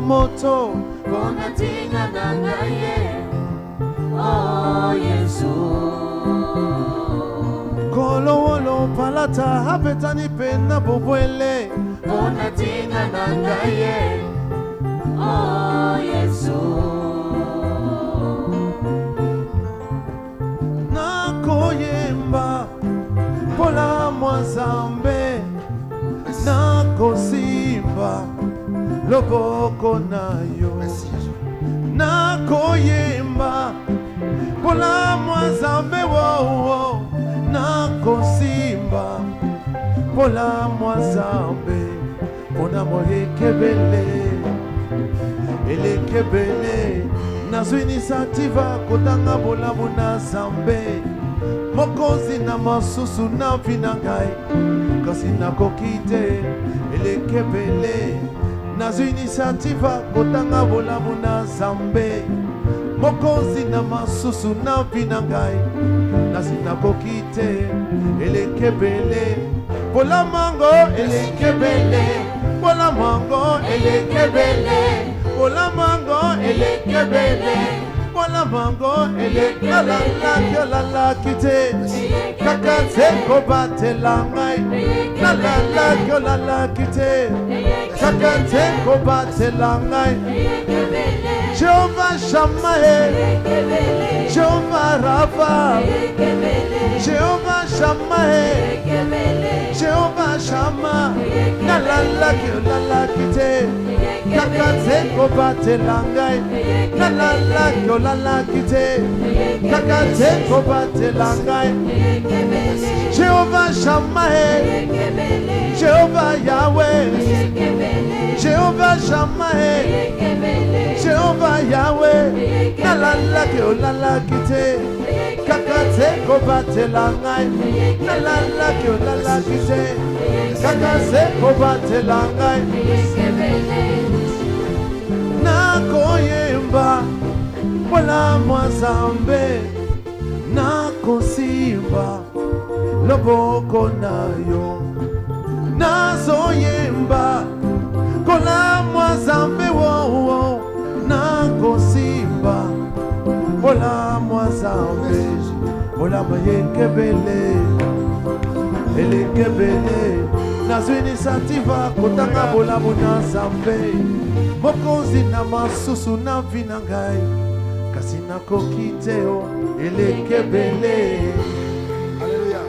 moto Bona tinga nangaye Oh Yesu Kolowolo palata hapetani pena bobwele Bona tinga nangaye Oh Yesu Nakoyemba Pola mwazambe Nakosimba Loboko nayo Nakoyemba Pola mwazambe wo Nakosimba Pola mwazambe Pona moyekebele Elekebele Nazwini sativa kotanga bola muna zambe Mokozi na masusu na vinangai Kasi na kokite Elekebele Nazwini sativa kotanga bola muna zambe Mokozi na masusu na vinangai Kasi na kokite Elekebele Bola mango elekebele Bola mango elekebele Bola mango elekebele Bola mango elekebele La la kite Kaka zeko bate langai La la kite Kaka zeko bate langai Jehovah Shammah Jehovah Rapha Jehovah Shammah Jehovah Shammah La kite Kaka zeko bate langai La kite Kaka zeko bate langai Jehovah Shammah Jehovah Yahweh Jehovah Shammah Jehovah Yahweh La kite Kaka zeko bate langai La kite Kaka zeko bate langai Nakoyemba Pola mwazambe Nakosimba Loboko nayo Nazoyemba Kola mwazambe wo Nakosimba Pola mwazambe Pola moyekebele Elekebele Nazwini sativa kotanga bola muna zambe Mokozi na masusu na vinangai Kasi na kokiteo elekebele Alléluia.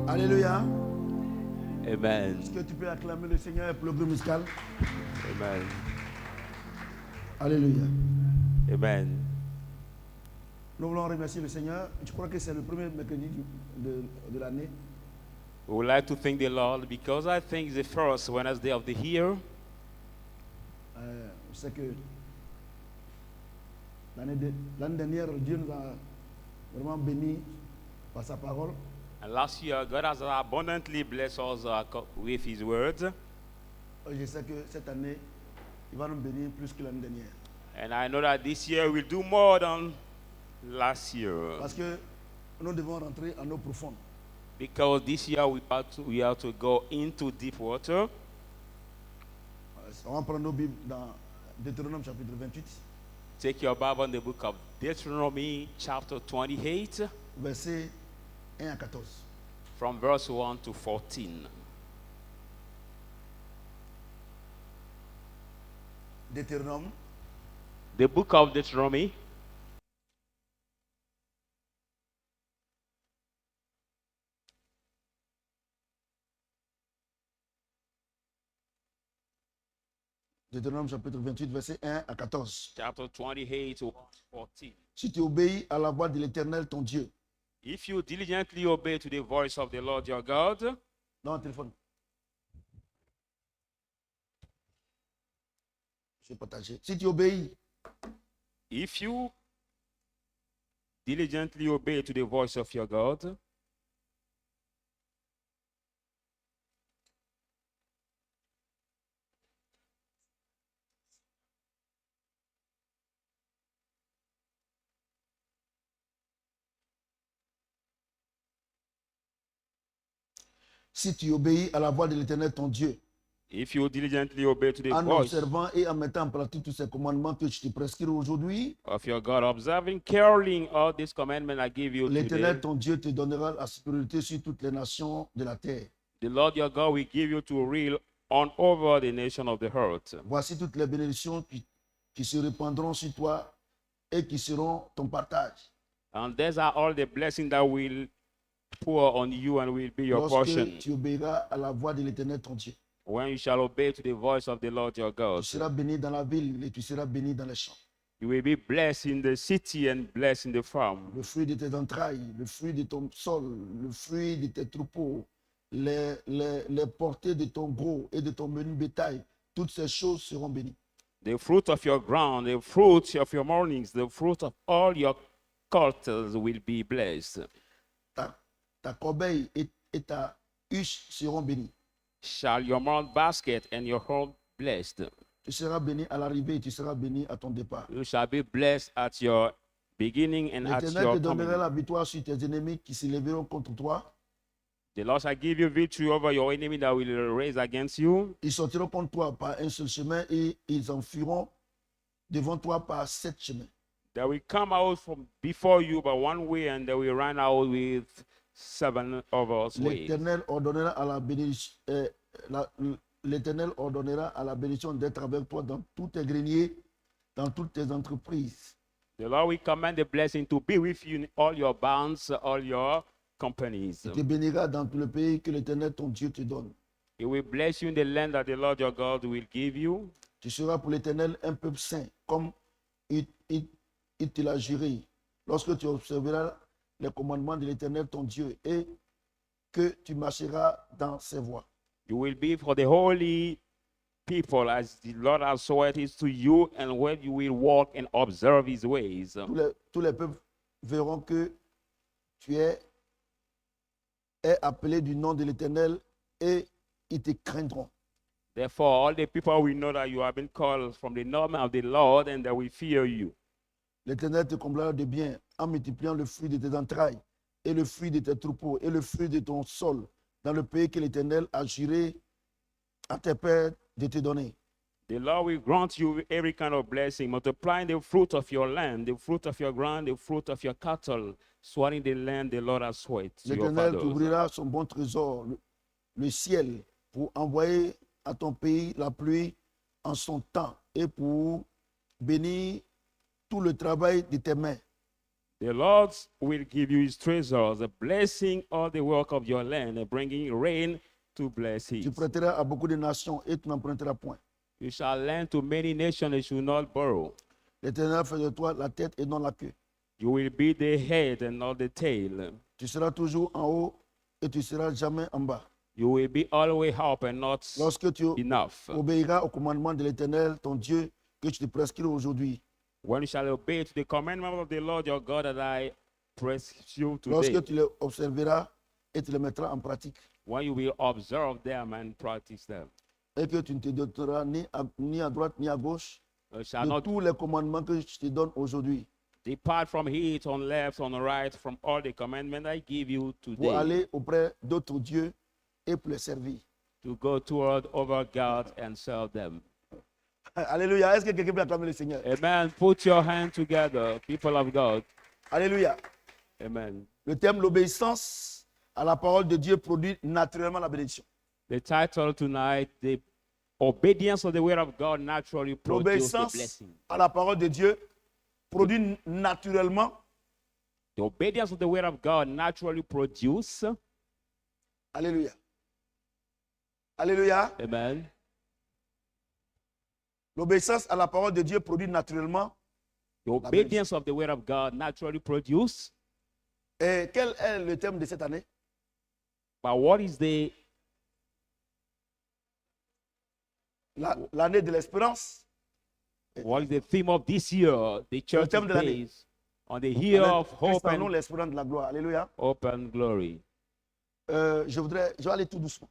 Alléluia. Amen. Est-ce que tu peux acclamer le Seigneur pour le groupe musical? Amen. Alléluia. Amen. Nous voulons remercier le Seigneur. Je crois que c'est le premier mercredi de l'année. We would like to thank the Lord because I think it's the first Wednesday of the year. Je sais que l'année dernière, Dieu nous a vraiment bénis par sa parole. And last year, God has abundantly blessed us with His words. Je sais que cette année, il va nous bénir plus que l'année dernière. And I know that this year we'll do more than last year. Parce que nous devons rentrer en eau profonde. Because this year we have to go into deep water. On va prendre nos Bibles dans Deutéronome chapitre 28. Take your Bible in the book of Deuteronomy chapter 28. Versets 1 à 14. From verse 1 to 14. Deutéronome. The book of Deuteronomy. Deutéronome chapitre 28, verset 1 à 14. Chapter 28 to 14. Si tu obéis à la voix de l'Éternel, ton Dieu. If you diligently obey to the voice of the Lord your God. Dans le téléphone. Je vais partager. Si tu obéis. If you diligently obey to the voice of your God. si tu obéis à la voix de l'Éternel ton Dieu, if you diligently obey to the en voice observant et en mettant en pratique tous ces commandements que je te prescris aujourd'hui, of your God, observing carefully all these commandments I give you today, l'Éternel ton Dieu te donnera la supériorité sur toutes les nations de la terre. the Lord your God will give you to rule on over the nation of the earth. Voici toutes les bénédictions qui se répandront sur toi et qui seront ton partage. And these are all the blessings that will pour on you and will be your portion. Lorsque tu obéiras à la voix de l'Éternel ton Dieu, When you shall obey to the voice of the Lord your tu God, seras béni dans la ville et tu seras béni dans les champs. you will be blessed in the city and blessed in the farm. Le fruit de tes entrailles, le fruit de ton sol, le fruit de tes troupeaux, les portées de ton gros et de ton menu bétail, toutes ces choses seront bénies. The fruit of your ground, the fruit of your mornings, the fruit of all your cattle will be blessed. Ta corbeille et ta huche seront bénies. Shall your mouth basket and your home blessed. Tu seras béni à l'arrivée et tu seras béni à ton départ. You shall be blessed at your beginning and at L'Éternel your te donnera coming. la victoire sur tes ennemis qui s'élèveront contre toi. The Lord shall give you victory over your enemy that will raise against you. Ils sortiront contre toi par un seul chemin et ils enfuiront devant toi par 7 chemins. They will come out from before you by one way and they will run out with 7 others ways. L'Éternel ordonnera à la bénédiction, l'Éternel ordonnera à la bénédiction d'être avec toi dans tous tes greniers, dans toutes tes entreprises. The Lord will command the blessing to be with you in all your bounds, all your companies. Il te bénira dans tout le pays que l'Éternel ton Dieu te donne. He will bless you in the land that the Lord your God will give you. Tu seras pour l'Éternel un peuple saint, comme il te l'a juré, lorsque tu observeras les commandements de l'Éternel ton Dieu et que tu marcheras dans ses voies. You will be for the holy people as the Lord has sworn it is to you, and when you will walk and observe his ways. Tous les peuples verront que tu es appelé du nom de l'Éternel et ils te craindront. Therefore, all the people will know that you have been called from the name of the Lord, and they will fear you. L'Éternel te comblera de bien en multipliant le fruit de tes entrailles et le fruit de tes troupeaux et le fruit de ton sol dans le pays que l'Éternel a juré à tes pères de te donner. The Lord will grant you every kind of blessing, multiplying the fruit of your land, the fruit of your ground, the fruit of your cattle, swearing the land the Lord has sworn to your L'Éternel fathers. t'ouvrira son bon trésor, le ciel, pour envoyer à ton pays la pluie en son temps et pour bénir tout le travail de tes mains. The Lord will give you his treasures, blessing all the work of your land, and bringing rain to bless Tu it. prêteras à beaucoup de nations et tu n'emprunteras point. You shall lend to many nations and should not borrow. L'Éternel fait de toi la tête et non la queue. You will be the head and not the tail. Tu seras toujours en haut et tu seras jamais en bas. You will be always up and not Lorsque tu enough. obéiras au commandement de l'Éternel, ton Dieu, que je te prescris aujourd'hui, When you shall obey to the commandment of the Lord your God that I prescribe today, lorsque tu les observeras et tu les mettras en pratique, when you will observe them and practice them, et que tu ne te doteras ni à droite ni à gauche you shall de not tous les commandements que je te donne aujourd'hui, depart from it on left, on right, from all the commandments I give you pour today, aller auprès d'autres dieux et pour les servir. to go toward over God and serve them. Alléluia. Est-ce que quelqu'un peut acclamer le Seigneur? Amen. Put your hand together, people of God. Alléluia. Amen. Le thème, l'obéissance à la parole de Dieu produit naturellement la bénédiction. The title tonight, the obedience of the word of God naturally produces the L'obéissance blessing. à la parole de Dieu produit naturellement. The obedience of the word of God naturally produces. Alléluia. Alléluia. Amen. L'obéissance à la parole de Dieu produit naturellement. The obedience of the word of God naturally produces. Et quel est le thème de cette année? But what is the L'année de l'espérance. theme of this year? The church thème de l'année. is on the year of hope Christ en nous, and, l'espérance de la gloire. Alléluia. hope and glory. Je vais aller tout doucement.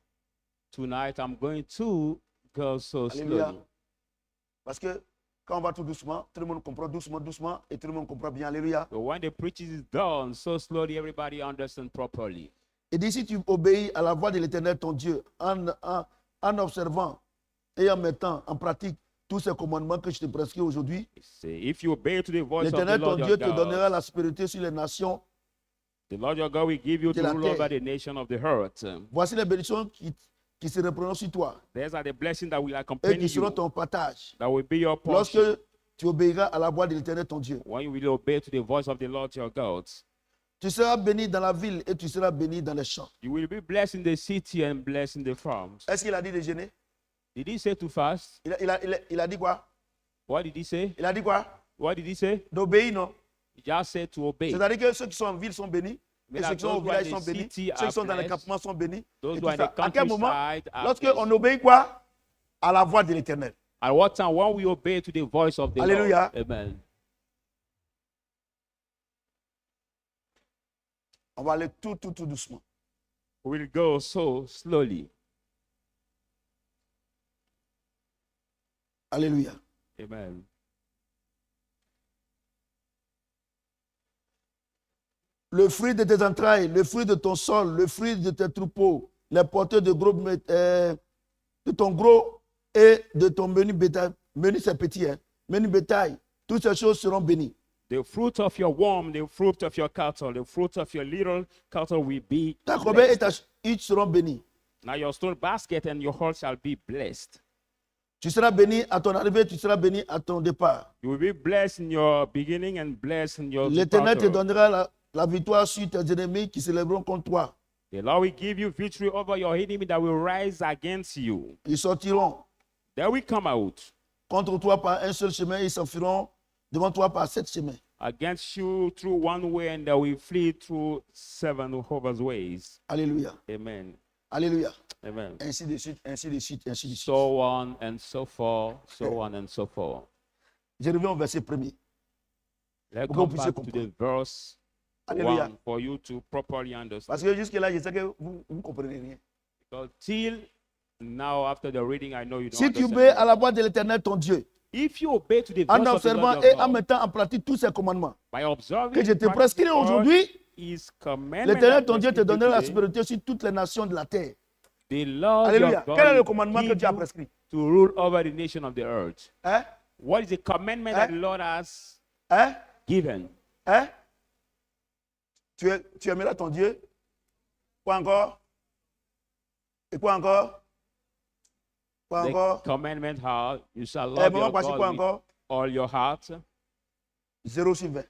Tonight I'm going to go so Alléluia. slowly. Parce que quand on va tout doucement, tout le monde comprend doucement, doucement, et tout le monde comprend bien. Alléluia. So when the preaching is done so slowly, everybody understands properly. Il dit, si tu obéis à la voix de l'Éternel, ton Dieu, en observant et en mettant en pratique tous ces commandements que je te prescris aujourd'hui, Say, if you obey to the voice of the l'Éternel, ton Lord Dieu, your te donnera God, la supériorité sur les nations. the Lord your God will give you de to la rule over terre. the nation of the earth. Voici les bénédictions qui se reprendront sur toi These are the blessings that will et accompany qui seront you, ton partage that will be your lorsque portion tu obéiras à la voix de l'Éternel, ton Dieu. when you will obey to the voice of the Lord your God. Tu seras béni dans la ville et tu seras béni dans les champs. You will be blessed in the city and blessed in the farms. Est-ce qu'il a dit de jeûner? Did he say to fast? Il a dit quoi? What did he say? Il a dit quoi? What did he say? D'obéir, non? He just said to obey. C'est-à-dire que ceux qui sont en ville sont bénis. Mais Et là, ceux qui sont au those who are village in sont the bénis. city Ceux qui sont dans les blessed. campements sont bénis. Those Et who tout are in ça. the À quel moment? countryside are Lorsque blessed. on obéit quoi? À la voix de l'Éternel. At what time? When we obey to the voice of the Hallelujah. Lord. Amen. On va aller tout doucement. We'll go so slowly. Alléluia. Amen. Le fruit de tes entrailles, le fruit de ton sol, le fruit de tes troupeaux, les porteurs de ton gros et de ton menu bétail. Menu c'est petit, hein? Menu bétail. Toutes ces choses seront bénies. The fruit of your womb, the fruit of your cattle, the fruit of your little cattle will be Ta corbeille et blessed. ta hutte seront bénies. Now your stone basket and your horse shall be blessed. Tu seras béni à ton arrivée, tu seras béni à ton départ. You will be blessed in your beginning and blessed in your L'Éternel te departure. donnera la victoire sur tes ennemis qui se lèveront contre toi. The Lord will give you victory over your enemy that will rise against you. Ils sortiront They will come out contre toi par un seul chemin, ils s'enfuiront devant toi par 7 chemins. against you through one way and they will flee through 7 other ways. Alléluia. Amen. Alléluia. Amen. Ainsi de suite, ainsi de suite, ainsi de suite. So on and so forth, so on and so forth. Je reviens au verset premier. Let's Pour que vous come puissiez back to comprendre. the verse Alléluia. 1 for you to properly understand. Parce que jusque-là, je sais que vous ne comprenez rien. Because till now, after the reading, I know you don't Si tu understand. obéis à la voix de l'Éternel, ton Dieu, If you obey to the en voice of the observant Lord et your en God, mettant en pratique tous ces commandements by observing que je te and prescris practicing all aujourd'hui, His commandments l'Éternel, that ton Dieu, te prescribed donnera la today, supériorité sur toutes les nations de la terre. the Lord Alléluia. your God Quel est le will commandement que give Dieu a you prescrit? to rule over the nation of the earth. Hein? What is the commandment that the Lord has Hein? given? Hein? Tu aimeras ton Dieu? Quoi encore? Et quoi encore? Quoi The encore? commandment how you shall Eh, love maman, your voici quoi God with encore? all your heart. 0 sur 20.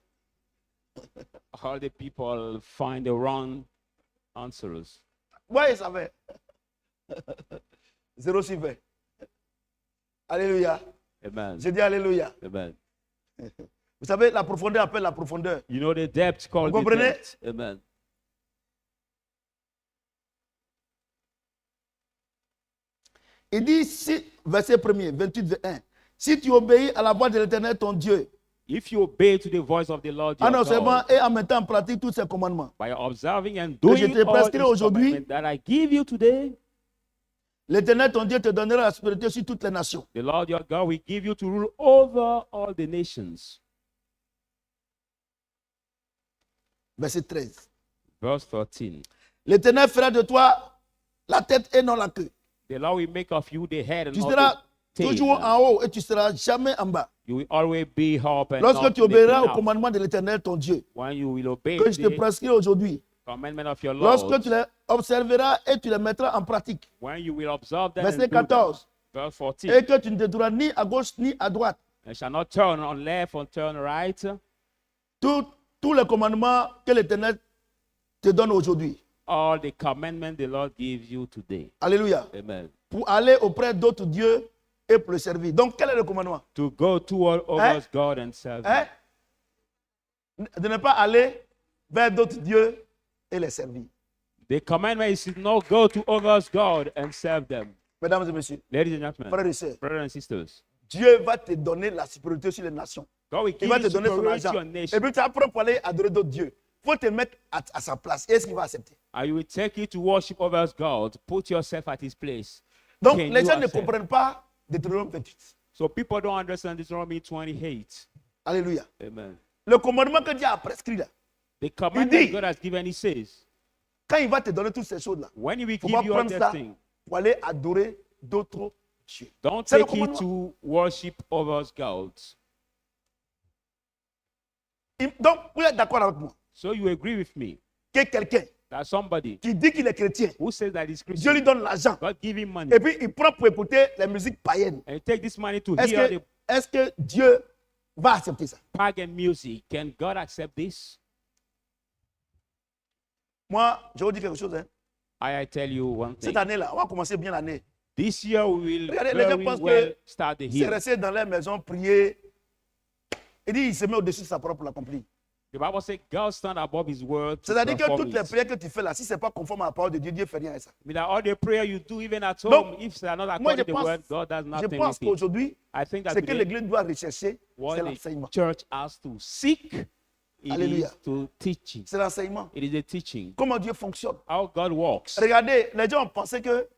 All the people find the wrong answers. Ouais, ça fait. 0 sur 20. Alléluia. Amen. Je dis Alléluia. Amen. Vous savez, la profondeur appelle la profondeur. You know the depth called Vous the comprenez? depth. Amen. Il dit, verset 1er, 28, 21. Si tu obéis à la voix de l'Éternel, ton Dieu, If you obey to the voice of the Lord your en observant God, et en mettant en pratique tous ses commandements, by observing and je doing te all prescris His aujourd'hui, commandments that I give you today, l'Éternel, ton Dieu, te donnera la supériorité sur toutes les nations. the Lord your God will give you to rule over all the nations. Verset 13. Verse 13. L'Éternel fera de toi la tête et non la queue. The Lord will make of you the head and Tu not seras the tail. toujours en haut et tu seras jamais en bas. You will always be up and Lorsque not tu obéiras au lifted up. commandement de l'Éternel, ton Dieu, When you will obey que je te the prescris aujourd'hui, commandment of your Lord, lorsque tu les observeras et tu les mettras en pratique. when you will observe them Verset and do them. 14. Verse 14. Et que tu ne te tourneras ni à gauche ni à droite. And shall not turn on left or turn right. Tous les commandements que l'Éternel te donne aujourd'hui. All the commandments the Lord gives you today. Alléluia. Amen. Pour aller auprès d'autres dieux et pour le servir. Donc, quel est le commandement? To go toward others God and serve Hein? Him. De ne pas aller vers d'autres dieux et les servir. The commandment is to not go to others God and serve them. Mesdames et messieurs, Ladies and gentlemen, frères et sœurs, brothers and sisters, Dieu va te donner la supériorité sur les nations. God will Il give va you te donner son superiority argent. on Et nation. puis tu apprends pour aller adorer d'autres dieux. Il faut te mettre à sa place. Est-ce qu'il va accepter? And you will take you to worship others God. Put yourself at His place. Donc, Can les you gens ne accept? comprennent pas Deutéronome 28. So people don't understand Deuteronomy 28. Alléluia. Amen. Le commandement que Dieu a prescrit là, The commandment dit- God has given, He says, Quand il va te donner toutes ces choses-là, When he will il ne faut give pas you all prendre these ça things, pour aller adorer d'autres dieux. don't C'est le take it commandement. to worship other gods. Donc, vous êtes d'accord avec moi So you agree with me que quelqu'un that somebody qui dit qu'il est chrétien, who says that he's Dieu lui Christian, donne l'argent, God give him money, et puis il prend pour écouter la musique païenne. and you take this money to Est-ce hear que, the est-ce que Dieu va accepter ça? pagan music, can God accept this? Moi, je vous dis quelque chose. Hein. I tell you one thing. Cette année-là, on va commencer bien l'année. This year we will Regardez, les gens very pensent well que start the c'est year. resté dans leur maison, prier. Il dit, il se met au-dessus de sa propre l'accompli. The Bible says God stand above his word to C'est-à-dire que perform toutes les it. prières que tu fais là, si ce n'est pas conforme à la parole de Dieu, Dieu ne fait rien à ça. I mean, that all the prayer you do, even at home, Donc, if they are not Moi, according to the word, God does je nothing pense with it. qu'aujourd'hui, I think that ce que today, l'Église doit rechercher, what c'est the l'enseignement. church has to seek, it Alléluia. is to teaching. C'est l'enseignement. It is a teaching. Comment Dieu fonctionne. How God works. Regardez, les gens pensaient que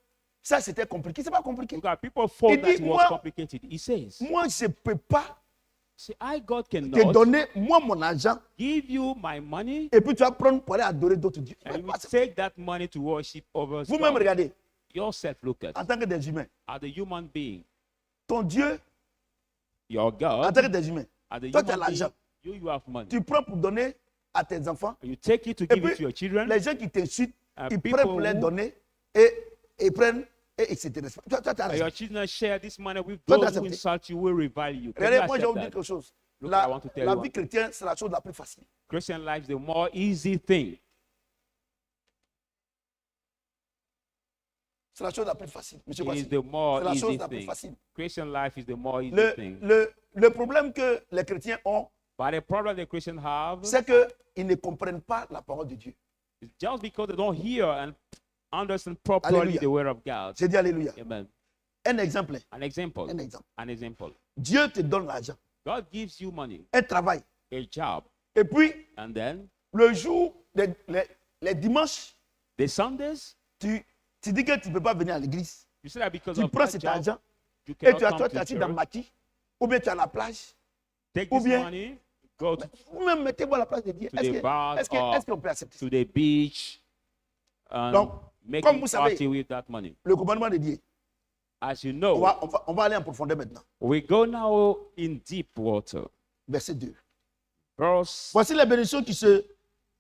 ça c'était compliqué. Ce n'est pas compliqué. Because people thought Il that dit, it was moi- complicated. He says, Moi, je ne peux pas say, I, God, te cannot donner, moi, mon argent, give you my money et puis tu vas prendre pour aller adorer d'autres dieux. and you take that money to worship over Vous-même, regardez, yourself. Look at en tant que des humains, as the human being, ton Dieu, your en God, tant que des humains, as the toi, tu as human being, l'argent. you have money. Tu prends pour donner à tes enfants. You take it to Et give it to your puis, children. les gens qui t'insultent, ils people prennent pour les who- donner et ils prennent et ils se détestent. Toi, tu as And l'argent. your children share this money with Toi, those t'as who accepté. insult you, will revile you. Can you Regardez, moi, je vais accept vous dire that? quelque chose. Look, La, I want to tell la you vie one. chrétienne, c'est la chose la plus facile. Christian life is the more easy thing. C'est la chose la plus facile. Monsieur It is Kwasi. the more C'est la chose easy la plus thing. facile. Christian life is the more easy Le, thing. le problème que les chrétiens ont, But the problem the Christians have c'est qu'ils ne comprennent pas la parole de Dieu. is just because they don't hear and understand properly Hallelujah. the word of God. J'ai dit Alléluia. Amen. Un exemple. An example. Un exemple. An example. Dieu te donne l'argent, God gives you money, un travail. a job, Et puis, and then le jour, les dimanches, the Sundays, tu dis que tu ne peux pas venir à l'église. you say that because Tu of prends that cet job, argent you et cannot tu as come toi, to tu es assis dans church. Maki, ou bien tu es à la plage, Take ou this bien- money, go to ou même mettez-vous à la place de Dieu. To the bar or- Est-ce qu'on peut accepter ça? to the beach and Donc, make comme a vous savez- party with that money. Le commandement de Dieu. As you On know, on va aller en profondeur maintenant. we go now in deep water. Verset 2. Verse Voici les bénédictions qui se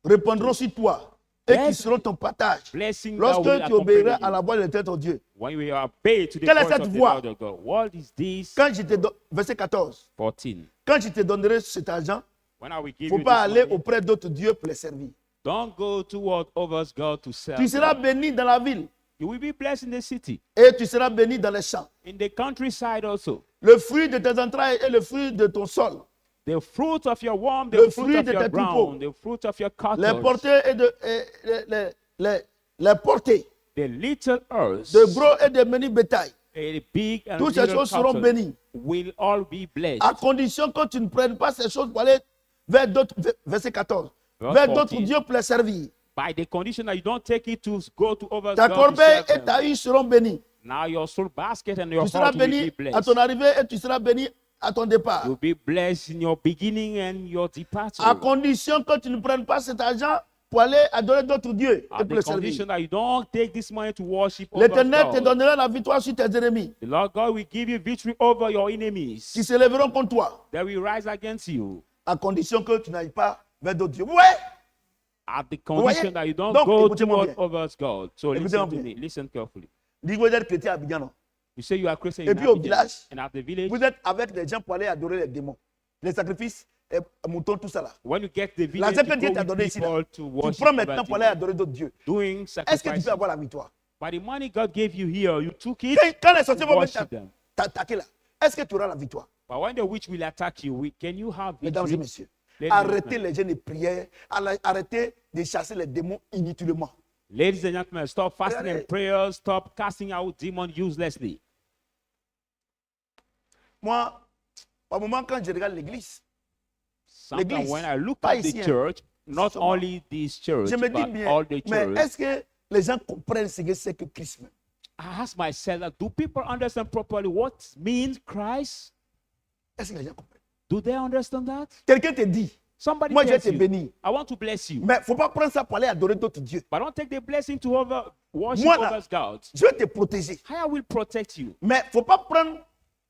répandront sur toi et qui Yes. seront ton partage blessing that lorsque will tu accompany obéiras à you. la voix de l'Éternel ton Dieu. When we obey to the Quelle est voice cette of the voix? Lord of God. What is this? Quand je te donne, verset 14. 14. Quand je te donnerai cet argent, When I will il ne give faut you pas this aller money, auprès d'autres dieux pour les servir. don't go toward others God to serve Tu seras them. béni dans la ville You will be blessed in the city, et tu seras béni dans les champs. in the countryside also. Le fruit de tes entrailles et le fruit de ton sol, The fruit of your womb, Le the fruit fruit of de your tes ground, the fruit of your les cattle, portées et les portées the little earth, de gros et de menus bétail, a big and toutes ces little choses seront cattle bénies, will all be blessed. à condition que tu ne prennes pas ces choses pour aller vers d'autres, verset 14, Verse vers d'autres 14. dieux pour les servir. By the condition that you don't take it to go to others Ta God to corbeille serve et them. ta huile seront bénies. Now your soul basket and your Tu seras heart will be béni à blessed. ton arrivée et tu seras béni à ton départ. You'll be blessed in your beginning and your departure. À condition que tu ne prennes pas cet argent pour aller adorer d'autres dieux et At pour the les servir. condition that you don't take this money to worship others L'Éternel te God. donnera la victoire sur tes ennemis The Lord God will give you victory over your qui enemies. se lèveront contre toi, They will rise against you. à condition que tu n'ailles pas vers d'autres dieux. Ouais! At the condition that you don't Donc, go écoutez-moi toward bien. others God. So Écoutez-moi listen to bien. me. Listen carefully. Dis que vous êtes chrétien à Abidjan, non? You say you are Christian Et in puis au Abidjan, village, and at the village, Vous êtes avec des gens pour aller adorer les démons, les sacrifices, moutons, tout ça là. when you get the village, L'argent que you Dieu go t'a with donné ici, là, people to tu worship prends maintenant pour aller other adorer d'autres dieux. things, doing Est-ce que tu sacrifices. peux avoir la victoire? By the money God gave you here, you took it. Quand les sorciers vont Worship them. t'attaquer là, est-ce que tu auras la victoire? But when the witch will attack you, can you have Mesdames et victory? messieurs, Ladies and arrêtez gentlemen. les jeûnes de prière, arrêtez de chasser les démons inutilement. Ladies and gentlemen, stop fasting Regardez. and prayers. Stop casting out demons uselessly. Moi, au moment quand je regarde l'église, Sometimes L'église, when I look pas at the ici, hein. church, not Seulement. only this church, je me dis but bien, all the mais church, est-ce que les gens comprennent ce que c'est que Christ même? I ask myself, that, do people understand properly what means Christ? Est-ce que les gens comprennent? Do they understand that? Quelqu'un te dit, Somebody Moi, je vais tells te you, bénir. I want to bless you. Mais il ne faut pas prendre ça pour aller adorer d'autres dieux. But don't take the blessing to worship Moi, là, others gods. je vais te protéger. I will protect you. Mais il ne faut pas prendre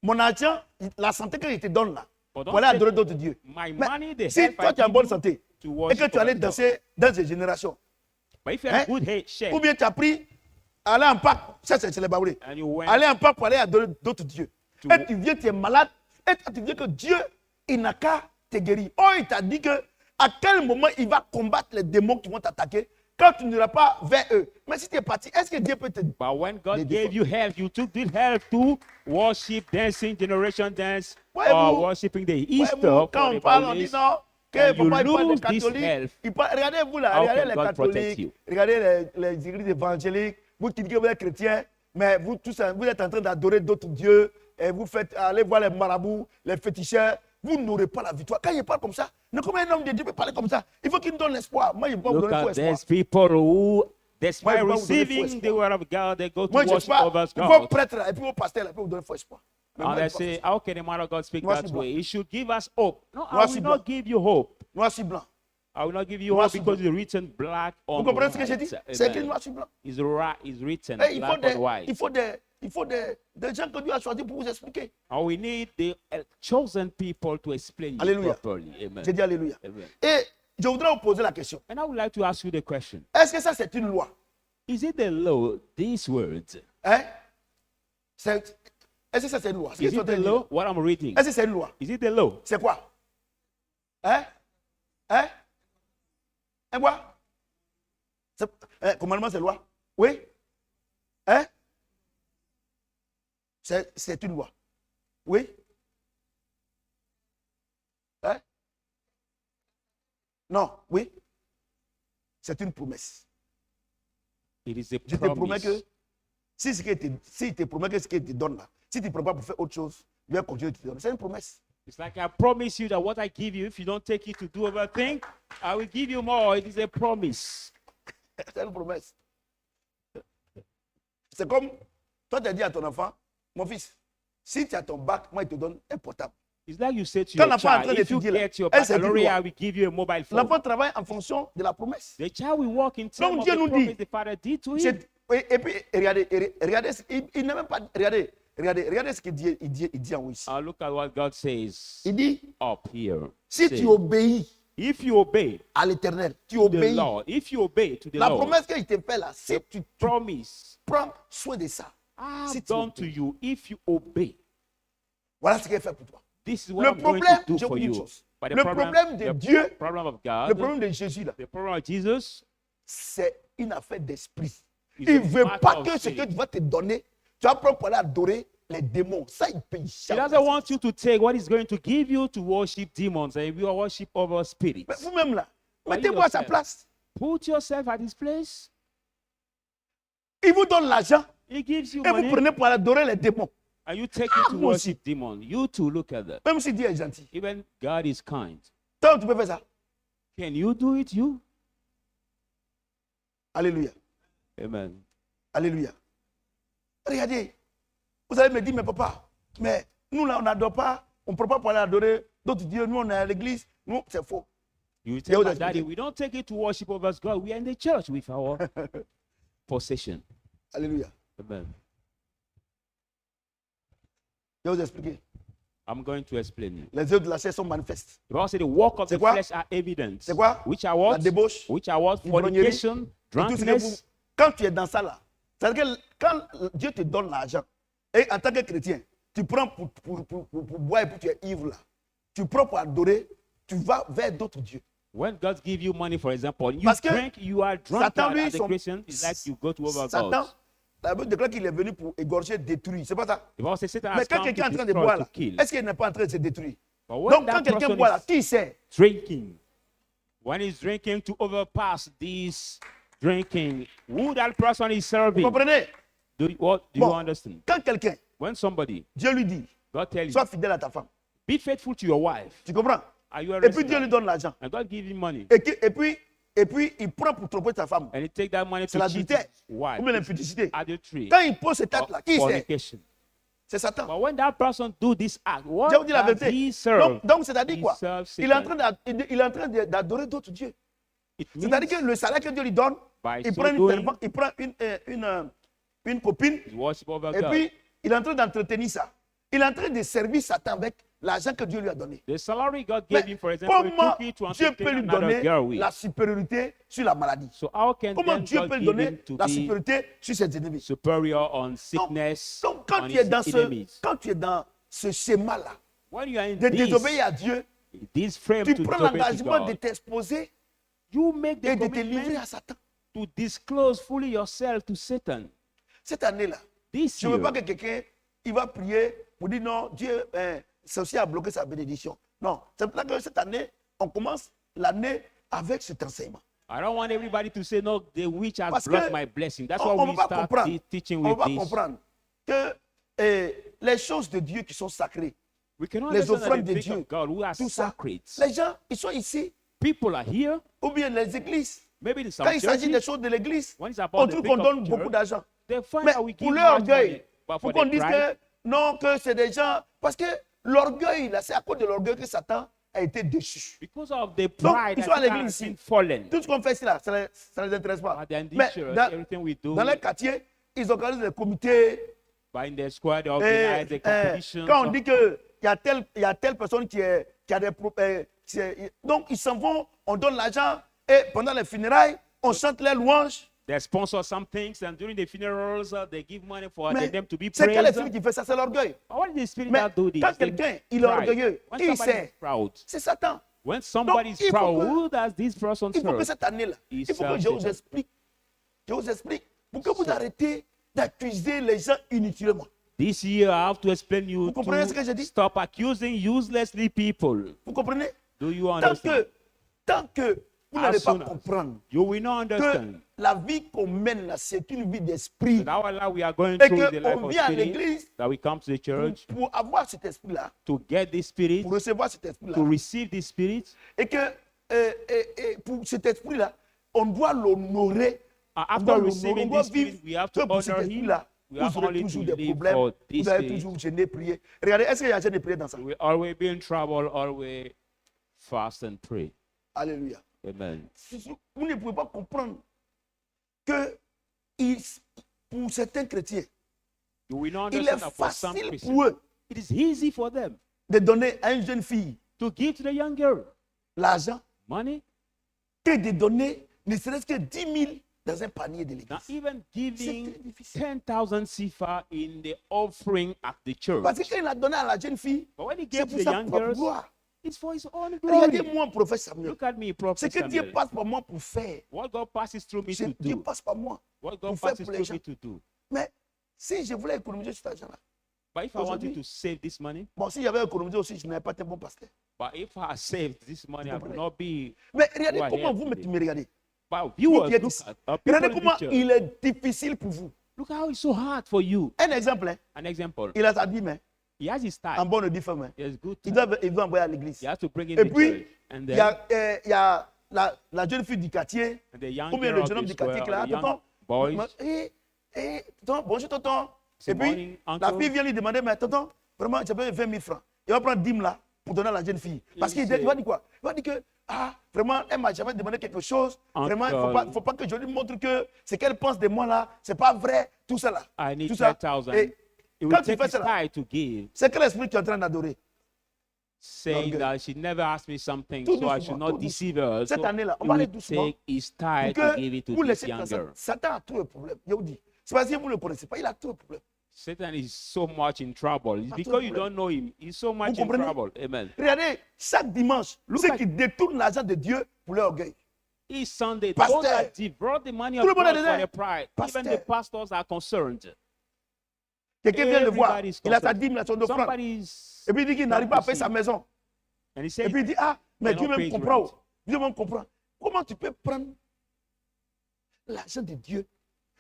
mon argent, la santé que je te donne là, But pour don't aller take adorer d'autres dieux. my Mais money, the si help toi I tu as give bonne you santé to et worship que tu allais other gods. danser dans ces générations, But if you have hein, good shape ou bien tu as pris, aller en parc, ça c'est les Baoulés, and you went aller en parc pour aller adorer d'autres dieux. Et tu viens, tu es malade, et toi, tu dis que Dieu, il n'a qu'à te guérir. Oh, il t'a dit que à quel moment il va combattre les démons qui vont t'attaquer quand tu n'iras pas vers eux. Mais si tu es parti, est-ce que Dieu peut te... But when God They gave differ. you health, you took this health to worship, dancing, generation dance, Ouais, or vous- worshiping the Ouais, Easter vous, for quand the on parle, on Baoulés. dit non, que and you papa il parle des lose this catholiques. health. Regardez-vous là, How regardez can les God protect catholiques, you? regardez les églises évangéliques, vous qui dites que vous êtes chrétiens, mais vous tous, vous êtes en train d'adorer d'autres dieux, et vous faites, allez voir les marabouts, les féticheurs, vous n'aurez pas la victoire. Quand il parle comme ça, mais comment un homme de Dieu peut parler comme ça? Il faut qu'il nous donne l'espoir. Moi, je ne peux pas vous Look donner faux at espoir. these people who, despite Moi, il faut pas vous donner faux receiving the espoir. word of God, they go to Moi, je ne sais worship pas. others Il faut gods. prêtre là, et puis au pasteur là, et puis vous donner faux espoir. Mais moi, And je they ne peux pas say, faire ça. how can the man of God speak Noir that sur blanc. way? He should give us hope. No, Noir I sur will blanc. not give you hope. Noir sur blanc. I will not give you Noir hope sur because blanc. it's written black Vous on comprenez ce que j'ai dit? white. C'est écrit Amen. noir sur blanc. It's written Et il faut black on white. des gens que Dieu a choisis pour vous expliquer. And we need the chosen people to explain it Alléluia. properly. Amen. J'ai dit Alléluia. Amen. Et je voudrais vous poser la question. And I would like to ask you the question. Est-ce que ça, c'est une loi? Is it the law, these words? Hein? Est-ce que ça, c'est une loi? Is it the law? What I'm reading? Est-ce que c'est une loi? Is it the law? C'est quoi? Hein? Hein? Hein, quoi? Commandement, c'est loi? Oui? Hein? C'est une loi. Oui? Hein? Non, oui? C'est une promesse. It is a Je te promets promise. que si te promet que ce qu'il te donne là, si tu ne prends pas pour faire autre chose, il va continuer de te donner. C'est une promesse. It's like I promise you that what I give you, if you don't take it to do other thing, I will give you more. It is a promise. C'est une promesse. C'est comme, toi tu as dit à ton enfant, mon fils, si tu as ton bac, moi je te donne un portable. It's like you say to Quand your l'enfant est en child, train if you d'étudier là, get your elle, c'est une baccalaureate, loi. I will give you a mobile phone. L'enfant travaille en fonction de la promesse. The child will walk in terms Donc of Dieu the nous promise dit, the father did to him. et puis regardez, il n'a même pas, regardez ce qu'il dit, il dit en haut ici. Look at what God says Il dit, up here. si Say, tu obéis if you obey à l'éternel, tu the obéis. law, if you obey to the La law, promesse qu'il te fait là, si the tu promise prends soin de ça, I've si tu done to obéis. you, if you obey, Voilà ce qu'il fait pour toi. this is what Le I'm going problème, to do je for vous dis une you. chose. But the Le problème de the Dieu, problem of le God, problème de Jésus là, the problem of Jesus, c'est une affaire d'esprit. is Il a ne veut matter pas of que ce spirit. que tu vas te donner, tu vas prendre pour aller adorer les démons. Ça, il paye He jamais. doesn't want you to take what he's going to give you to worship demons and you worship other spirits. Mais vous-même là, By mettez-vous à sa yourself. place. Put yourself at his place. Il vous donne l'argent He gives you et vous money prenez pour aller adorer les démons. and you take it to moi aussi. worship demons. You too, look at that. Même si Dieu est gentil. Even God is kind. Toi, tu peux faire ça. Can you do it, you? Alléluia. Amen. Alléluia. Regardez. Vous allez me dire, mais papa, mais nous là, on n'adore pas. On ne peut pas pour aller adorer d'autres dieux. Nous, on est à l'église. Nous, c'est faux. You Yeah, tell what my does it daddy, mean? we don't take it to worship others God. We are in the church with our possession. Alléluia. Amen. Je vais vous expliquer. I'm going to explain you. Les œuvres de la chair sont manifestes. The Bible says the work of C'est the quoi? flesh are evident. C'est quoi? Which are La what? débauche, Which are what? l'ivrognerie, Fornication, et tout ce que vous- drunkenness. Quand tu es dans ça là, c'est-à-dire que quand Dieu te donne l'argent, et en tant que chrétien, tu prends pour boire et puis tu es ivre là, tu prends pour adorer, tu vas vers d'autres dieux. When God gives you money, for example, you Parce que drink, you are drunk Satan, lui, as a son- Christian. It's like you go to other Satan, gods. la Bible déclare qu'il est venu pour égorger, détruire. C'est pas ça? The Bible says Satan Mais has quand come quelqu'un est to en train de destroy, boire to là, kill. est-ce qu'il n'est pas en train de se détruire? But when Donc quand that quelqu'un person boit là, is qui sait? drinking, when he's drinking to overpass this drinking, who that person is Vous serving? comprenez? Do you Bon. understand? Quand quelqu'un, When somebody, Dieu lui dit, God tell you, sois fidèle à ta femme. be faithful to your wife. Tu comprends? Are you a Et puis Dieu wrestler? lui donne l'argent. And God give him money. Et puis il prend pour tromper ta femme. And he take that money C'est to cheat l'adultère his wife. ou bien l'impudicité. Adultery. Quand il pose cette or tête là, qui sait? fornication. C'est Satan. But when that person do this act, Je what vais vous dire la does vérité. he serve? Donc c'est-à-dire He quoi? serves Il est en Satan. train il est en train d'adorer d'autres dieux. It C'est-à-dire means que le salaire que Dieu lui donne, by il so prend une, doing, servante- il prend une copine, he worship over et God. puis il est en train d'entretenir ça. Il est en train de servir Satan avec l'argent que Dieu lui a donné. The salary God gave Mais him, for example, he comment took it to Dieu peut entertain lui another donner girl with. la supériorité sur la maladie? So how can Comment then Dieu God peut lui give him donner to la be supériorité sur ses ennemis? superior on sickness, Donc, quand on tu es his dans enemies? quand tu es dans ce schéma-là, When you are in de désobéir à Dieu, this frame tu to prends disobey to l'engagement de God, t'exposer you make the et de te livrer commitment à Satan. to disclose fully yourself to Satan. Cette année-là, This je ne veux year, pas que quelqu'un il va prier pour dire non, Dieu, ceci a bloqué sa bénédiction. Non, c'est pour ça que cette année, on commence l'année avec cet enseignement. I don't want everybody to say, no, the witch has Parce blocked que my blessing. That's on why ne we va pas start comprendre, teaching on with va this. comprendre que les choses de Dieu qui sont sacrées, We cannot les understand that offrandes the de things Dieu, of God who are tout ça, sacred. les gens, ils sont ici, People are here, ou bien les églises. maybe in some Quand il s'agit des churches, choses de l'église, when it's about on the trouve things qu'on of donne church, beaucoup d'argent. they find Mais that we pour give leur much money. orgueil, But pour for qu'on the dise pride, que non, que c'est des gens. Parce que l'orgueil, là, c'est à cause de l'orgueil que Satan a été déchu. because of the Donc, pride ils that sont à Satan l'église has ici. been fallen. Tout ce qu'on fait ici, là, ça ne les intéresse pas. But then this Mais church, dans, everything we do, dans les quartiers, ils organisent des comités. by in the square, they Et, organize the competitions. quand on dit qu'il y a telle personne qui a des problèmes, donc ils s'en vont, on donne l'argent et pendant les funérailles, on chante les louanges. They sponsor some things, and during the funerals, they give money for Mais them to be c'est quel praised. esprit qui fait ça? C'est l'orgueil. But what is the spirit Mais that do this? quand The quelqu'un il est pride. orgueilleux, When qui somebody sait? is proud, C'est Satan. when somebody Donc, is il faut proud, que- who does this person Il faut que serve? cette année-là, Il il faut que serve je vous Satan. explique. Je vous explique. Pour que vous arrêtez d'accuser les gens inutilement. This year, I have to explain you Vous comprenez ce que je to dis? stop accusing uselessly people. Vous comprenez? Do you Tant understand? que vous As n'allez pas soon as comprendre You will not que understand la vie qu'on mène là, c'est une vie d'esprit. that our life we are going Et through the life qu'on of vient à spirit, l'église that we come to the church pour avoir cet esprit-là, to get this spirit, pour recevoir cet esprit-là. to receive this spirit. Et que pour cet esprit-là, on doit l'honorer. On After doit l'honorer, receiving on doit this spirit, vivre we have que to pour cet honor him. esprit-là. We Vous have aurez only toujours to des live problèmes. for this Vous allez spirit. toujours gêner, prier. Regardez, est-ce qu'il y a gêné, prier dans ça? We always be in trouble, always fast and pray. Alléluia. Amen. Vous ne pouvez pas comprendre que pour certains chrétiens, You will not il est understand that for some facile Christians, pour eux it is easy for them de donner à une jeune fille to give to the young girl l'argent money, que de donner ne serait-ce que 10 000 dans un panier de not l'église. even giving C'est très difficile. 10,000 sifa in the offering at the church. Parce que quand il a donné à la jeune fille, But when he c'est gave pour to the sa young propre girls, gloire. it's for his own glory. Regardez-moi, prophète Samuel. Look at me, Ce Prophet que Dieu Samuel. passe par moi pour faire, What God passes through me to Dieu do. passe par moi. What pour God faire passes pour les through me gens. to do. Mais si je voulais économiser cet argent-là, But if I wanted Aujourd'hui- to save this money, bon, si j'avais économisé aussi, je n'avais pas été bon pasteur. but if I saved this money, I would not be. Mais regardez Go comment ahead, vous today. me regardez. But Vous viewers, qui êtes look ici. at people Regardez in comment the church. il est difficile pour vous. Look how it's so hard for you. Un exemple, hein, An example. il a sa dîme, hein, He has his en time. bonne diffame. Hein. He has good Il time. doit envoyer à l'église. He has to bring in Et the puis, church. And il y then a la jeune fille du quartier, and the young ou bien girl le of jeune homme the du quartier square, qui est là, the young tonton, boys. tonton, bonjour tonton. C'est Et puis, morning, uncle. la fille vient lui demander, mais tonton, vraiment, j'ai besoin de 20 000 francs. Il va prendre 10 000 là pour donner à la jeune fille. Parce qu'il va dire quoi? Il va dire que, vraiment, elle m'a jamais demandé quelque chose. Vraiment, il ne faut pas que je lui montre que ce qu'elle pense de moi là, c'est pas vrai, tout ça là. I need Tout ça. 10,000. Et It quand will tu take fais his cela, time to give, c'est quel esprit tu es en train d'adorer? saying Okay. that she never asked me something, Tout so I doucement, should not tout deceive her. Cette So année-là, on it va aller will doucement. take his time Pour to give it que to vous this laissez young passer. girl. Satan a tout le problème. Je vous dis. C'est parce que vous ne le connaissez pas, il a tout le problème. Satan is so much in trouble. It's Pas because tout you le don't know him. He's so much in comprenez? trouble. Amen. Regardez, chaque dimanche, Look ceux at- qui détournent l'argent de Dieu pour leur orgueil. Each Sunday, Pastor. those that devour the money Tout of le monde est God for dedans. their pride, even Pastor. the pastors are concerned. Quelqu'un vient le voir, Everybody is il a sa concerned. dîme, il a son offrande. Somebody's Et puis il dit qu'il n'arrive pas à payer practicing. sa maison. And he Et says, puis il dit, mais cannot Dieu pay même his comprend. rent. Dieu même comprend. Comment tu peux prendre l'argent de Dieu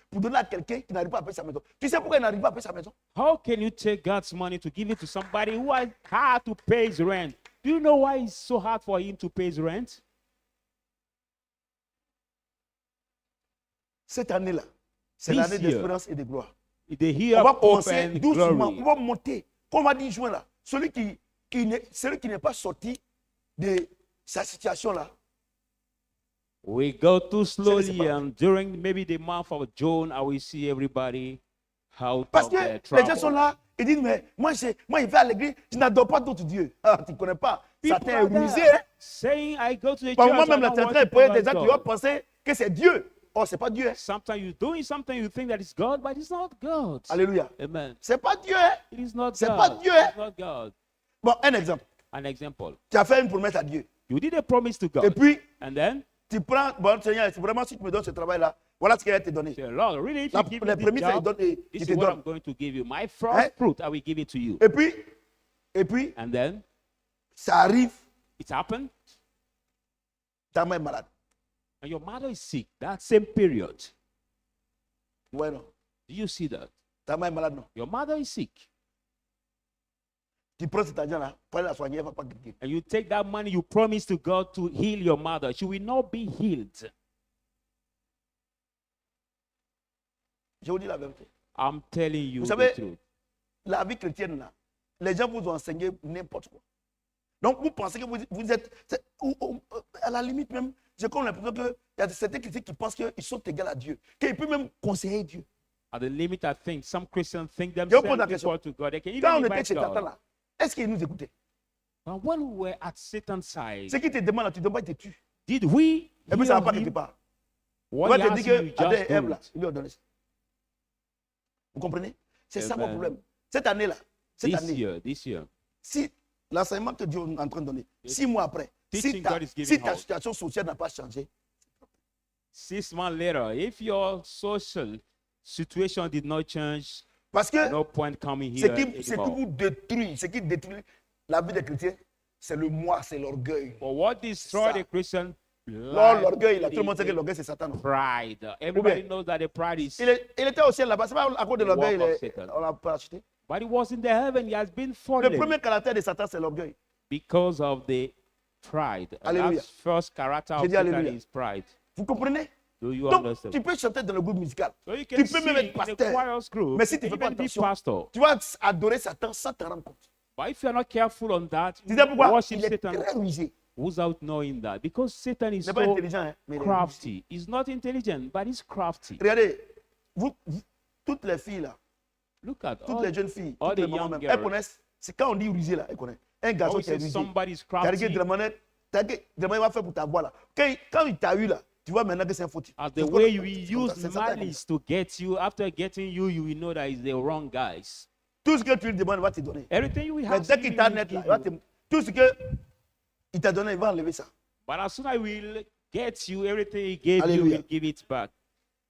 pour donner à quelqu'un qui n'arrive pas à payer sa maison? Tu sais pourquoi il n'arrive pas à payer sa maison? how can you take God's money to give it to somebody who has hard to pay his rent? Do you know why it's so hard for him to pay his rent? Cette année-là, c'est This l'année year. d'espérance et de gloire. they On hear va hope commencer and doucement, on glory. va monter. Comme on va dire juin là, celui qui n'est pas sorti de sa situation là, We go too slowly, pas. and during maybe the month of June, I will see everybody out parce of que their les gens sont trouble. là, ils disent, mais moi je vais à l'église, je n'adore pas d'autres dieux. Ah, tu ne connais pas, People Satan est are there rusé. Hein? saying, I go to the Par church, moment même, I là, don't tu es en train de worship prier other des gens qui vont God. penser que c'est Dieu. Oh, c'est pas Dieu. Hein? Sometimes you're doing something, you think that it's God, but it's not God. Alléluia. Amen. C'est pas Dieu. Hein? It is not C'est God. pas Dieu, hein? It's not God. Bon, un exemple. An example. Tu as fait une promesse à Dieu. You did a promise to Et God. puis, And then, tu prends, bon Seigneur, c'est vraiment si tu me donnes ce travail-là, voilà ce qu'il va te donner. say, Lord, really, if La- you give les me this prémices, il job, il this te is what I'm donne. going to give you. My first Hein? fruit, I will give it to you. Et puis, And then, ça arrive, it happened, ta mère est malade. and your mother is sick. That same period. Ouais, non. Do you see that? Ta mère est malade, non. Your mother is sick. Tu prends cet argent-là pour aller la soigner, elle ne va pas guérir. And you take that money, you promise to God to heal your mother. She will not be healed. Je vous dis la vérité. I'm telling you Vous the savez, truth. la vie chrétienne, là, les gens vous ont enseigné n'importe quoi. Donc, vous pensez que vous êtes, à la limite même, j'ai comme l'impression qu'il y a certains chrétiens qui pensent qu'ils sont égaux à Dieu, qu'ils peuvent même conseiller Dieu. At the limit, I think some Christians think Je vous pose la themselves question. equal to God. They can Quand even on était invite chez Satan, God. là, est-ce qu'ils nous écoutaient? But when we were at Satan's side, Ce qui te demande, là, tu ne dois pas te tuer. did we Et puis ça ne hear va pas quelque him? part. On What va he te asked dire you, que Adam just et Ève, do là, it. il lui a donné ça. Vous comprenez? C'est ça mon Amen. problème. Cette année-là, cette année, This year, si l'enseignement que Dieu est en train de donner, 6 mois après, Teaching si God is giving si ta hope. situation sociale n'a pas changé, 6 months later, if your social situation did not change, parce que no point coming ce here qui anymore. vous détruit, ce qui détruit la vie des chrétiens, c'est le moi, c'est l'orgueil. But what destroyed Ça. the Christian Non, life l'orgueil, là, is tout le monde sait que the l'orgueil, c'est Satan. non? pride. Everybody bien, knows that the pride is. Il était au ciel là-bas, c'est pas à cause de The l'orgueil, work of Satan. on l'a pas acheté. But it was in the heaven. He has been Le fallen premier caractère de Satan, c'est l'orgueil. because of the pride. And Alléluia. that's first character J'ai of dit Satan alléluia. is pride. Vous comprenez? Do you Donc, understand? tu peux chanter dans le groupe musical. So you Tu can peux sing même être in the pasteur. choir's group. Mais si You tu can ne fais pas even be attention, pastor. tu vas adorer Satan sans te rendre compte. But if you're not careful on that, Tu you sais pourquoi? worship Il est Satan très rusé. without knowing that. Because Satan Il is n'est pas so intelligent, hein, mais il est rusé. crafty. He's not intelligent, but he's crafty. Regardez, toutes les filles là, Look at toutes all, les jeunes filles, all toutes the les mamans young même, girls. elles connaissent. C'est quand on dit rusé là, elles connaissent. Un garçon always qui est say rusé. somebody's T'as regardé crafty. de la manière, il va faire pour ta voix là. Quand il t'a eu là, tu vois maintenant que c'est un fautif. As the C'est way comme- we c'est comme ça, use c'est Satan. malice to get you, after getting you, you will know that it's the wrong guys. Tout ce que tu lui demandes, il va te donner. Everything you will Mais have, dès qu'il t'a net là, il va te- tout ce que il t'a donné, il va enlever ça. but as soon as we get you, everything he gave you, Hallelujah. will give it back.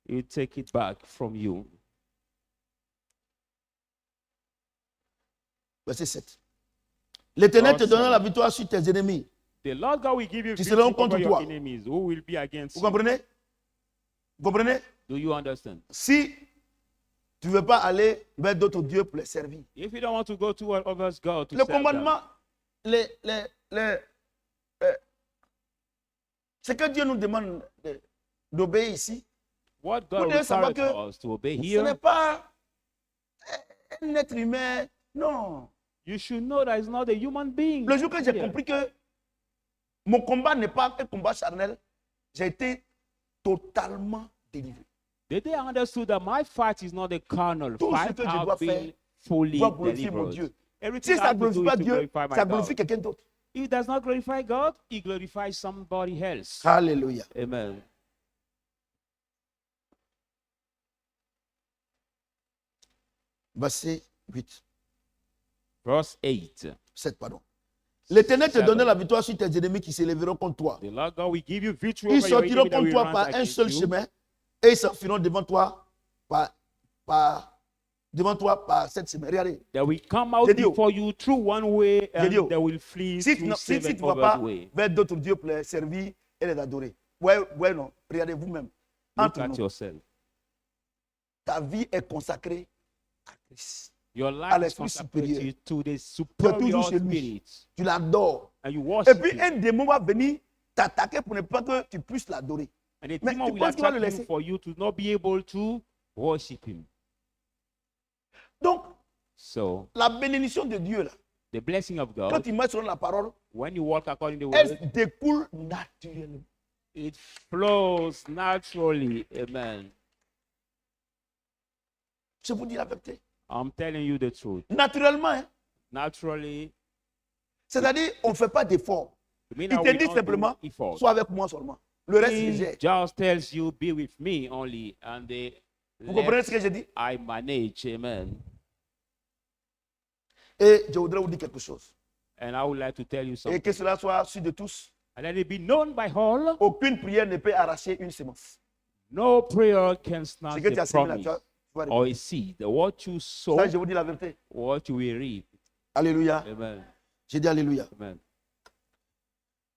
He will take it back from you. Verset 7. L'Éternel te Verset donnera la 7. victoire sur tes ennemis. The Lord God will give you Qui victory seront over contre your toi. enemies. Who will be against Vous you? comprenez? Vous comprenez? Do you understand? Si tu ne veux pas aller vers d'autres dieux pour les servir, If you don't want to go to others God to le serve them, commandement, ce que Dieu nous demande d'obéir ici, what Vous God devez savoir requires que us to obey ce here, n'est pas un être humain. Non. you should know that it's not a human being. Le jour que j'ai here. compris que mon combat n'est pas un combat charnel, j'ai été totalement délivré. The day I understood that my fight is not a carnal Tout ce fight, que je dois I've been faire fully doit glorifier mon delivered. Dieu. Everything Si I ça have ne to do glorifie pas is to Dieu, glorify my ça God. glorifie quelqu'un d'autre. If it does not glorify God, it glorifies somebody else. Alléluia. Amen. Verset 8. Verse 8. 7, pardon. L'Éternel te 7. donnera la victoire sur tes ennemis qui s'élèveront contre toi. The Lord God will give you victory Ils over your sortiront enemy that contre will toi run par un against seul you. chemin et ils s'enfuiront devant toi par cette chemin. Regardez. They will come out J'ai dit, before you through one way J'ai dit, and they will flee Si tu through ne seven vas other pas way. vers d'autres dieux pour les servir et les adorer. Ouais, non. Regardez vous-même. Look Entre at nous, yourself. ta vie est consacrée à Christ. Your à life is l'esprit consecrated supérieur. to the Tu es superior toujours chez lui. spirit. Tu l'adores. And you Et worship puis him. un démon va venir t'attaquer pour ne pas que tu puisses l'adorer. And the Mais demon tu will penses qu'il va le attack you laisser? for you to not be able to worship him. Donc, So la bénédiction de Dieu, là, the blessing of quand God, tu marches selon la parole, when you walk according to the elle word, découle naturellement. it flows naturally. Amen. Je vous dis la vérité. I'm telling you the truth. Naturellement, hein. Naturally, C'est-à-dire, on ne fait pas d'effort. it means Il that te we dit don't simplement, do effort. sois avec moi seulement. Le reste, il He gère. just tells you, be with me only, and the Vous comprenez rest ce que j'ai dit? I manage. Amen. Et je voudrais vous dire quelque chose. And I would like to tell you Et something. que cela soit su de tous. And let it be known by all. Aucune prière ne peut arracher une sémence. No prayer can Ce snatch que tu the as semé là, promise tu vas or récolter. a seed. What you sow, Ça, je vous dis la vérité. what you will reap. Alléluia. Amen. J'ai dit Alléluia. Amen.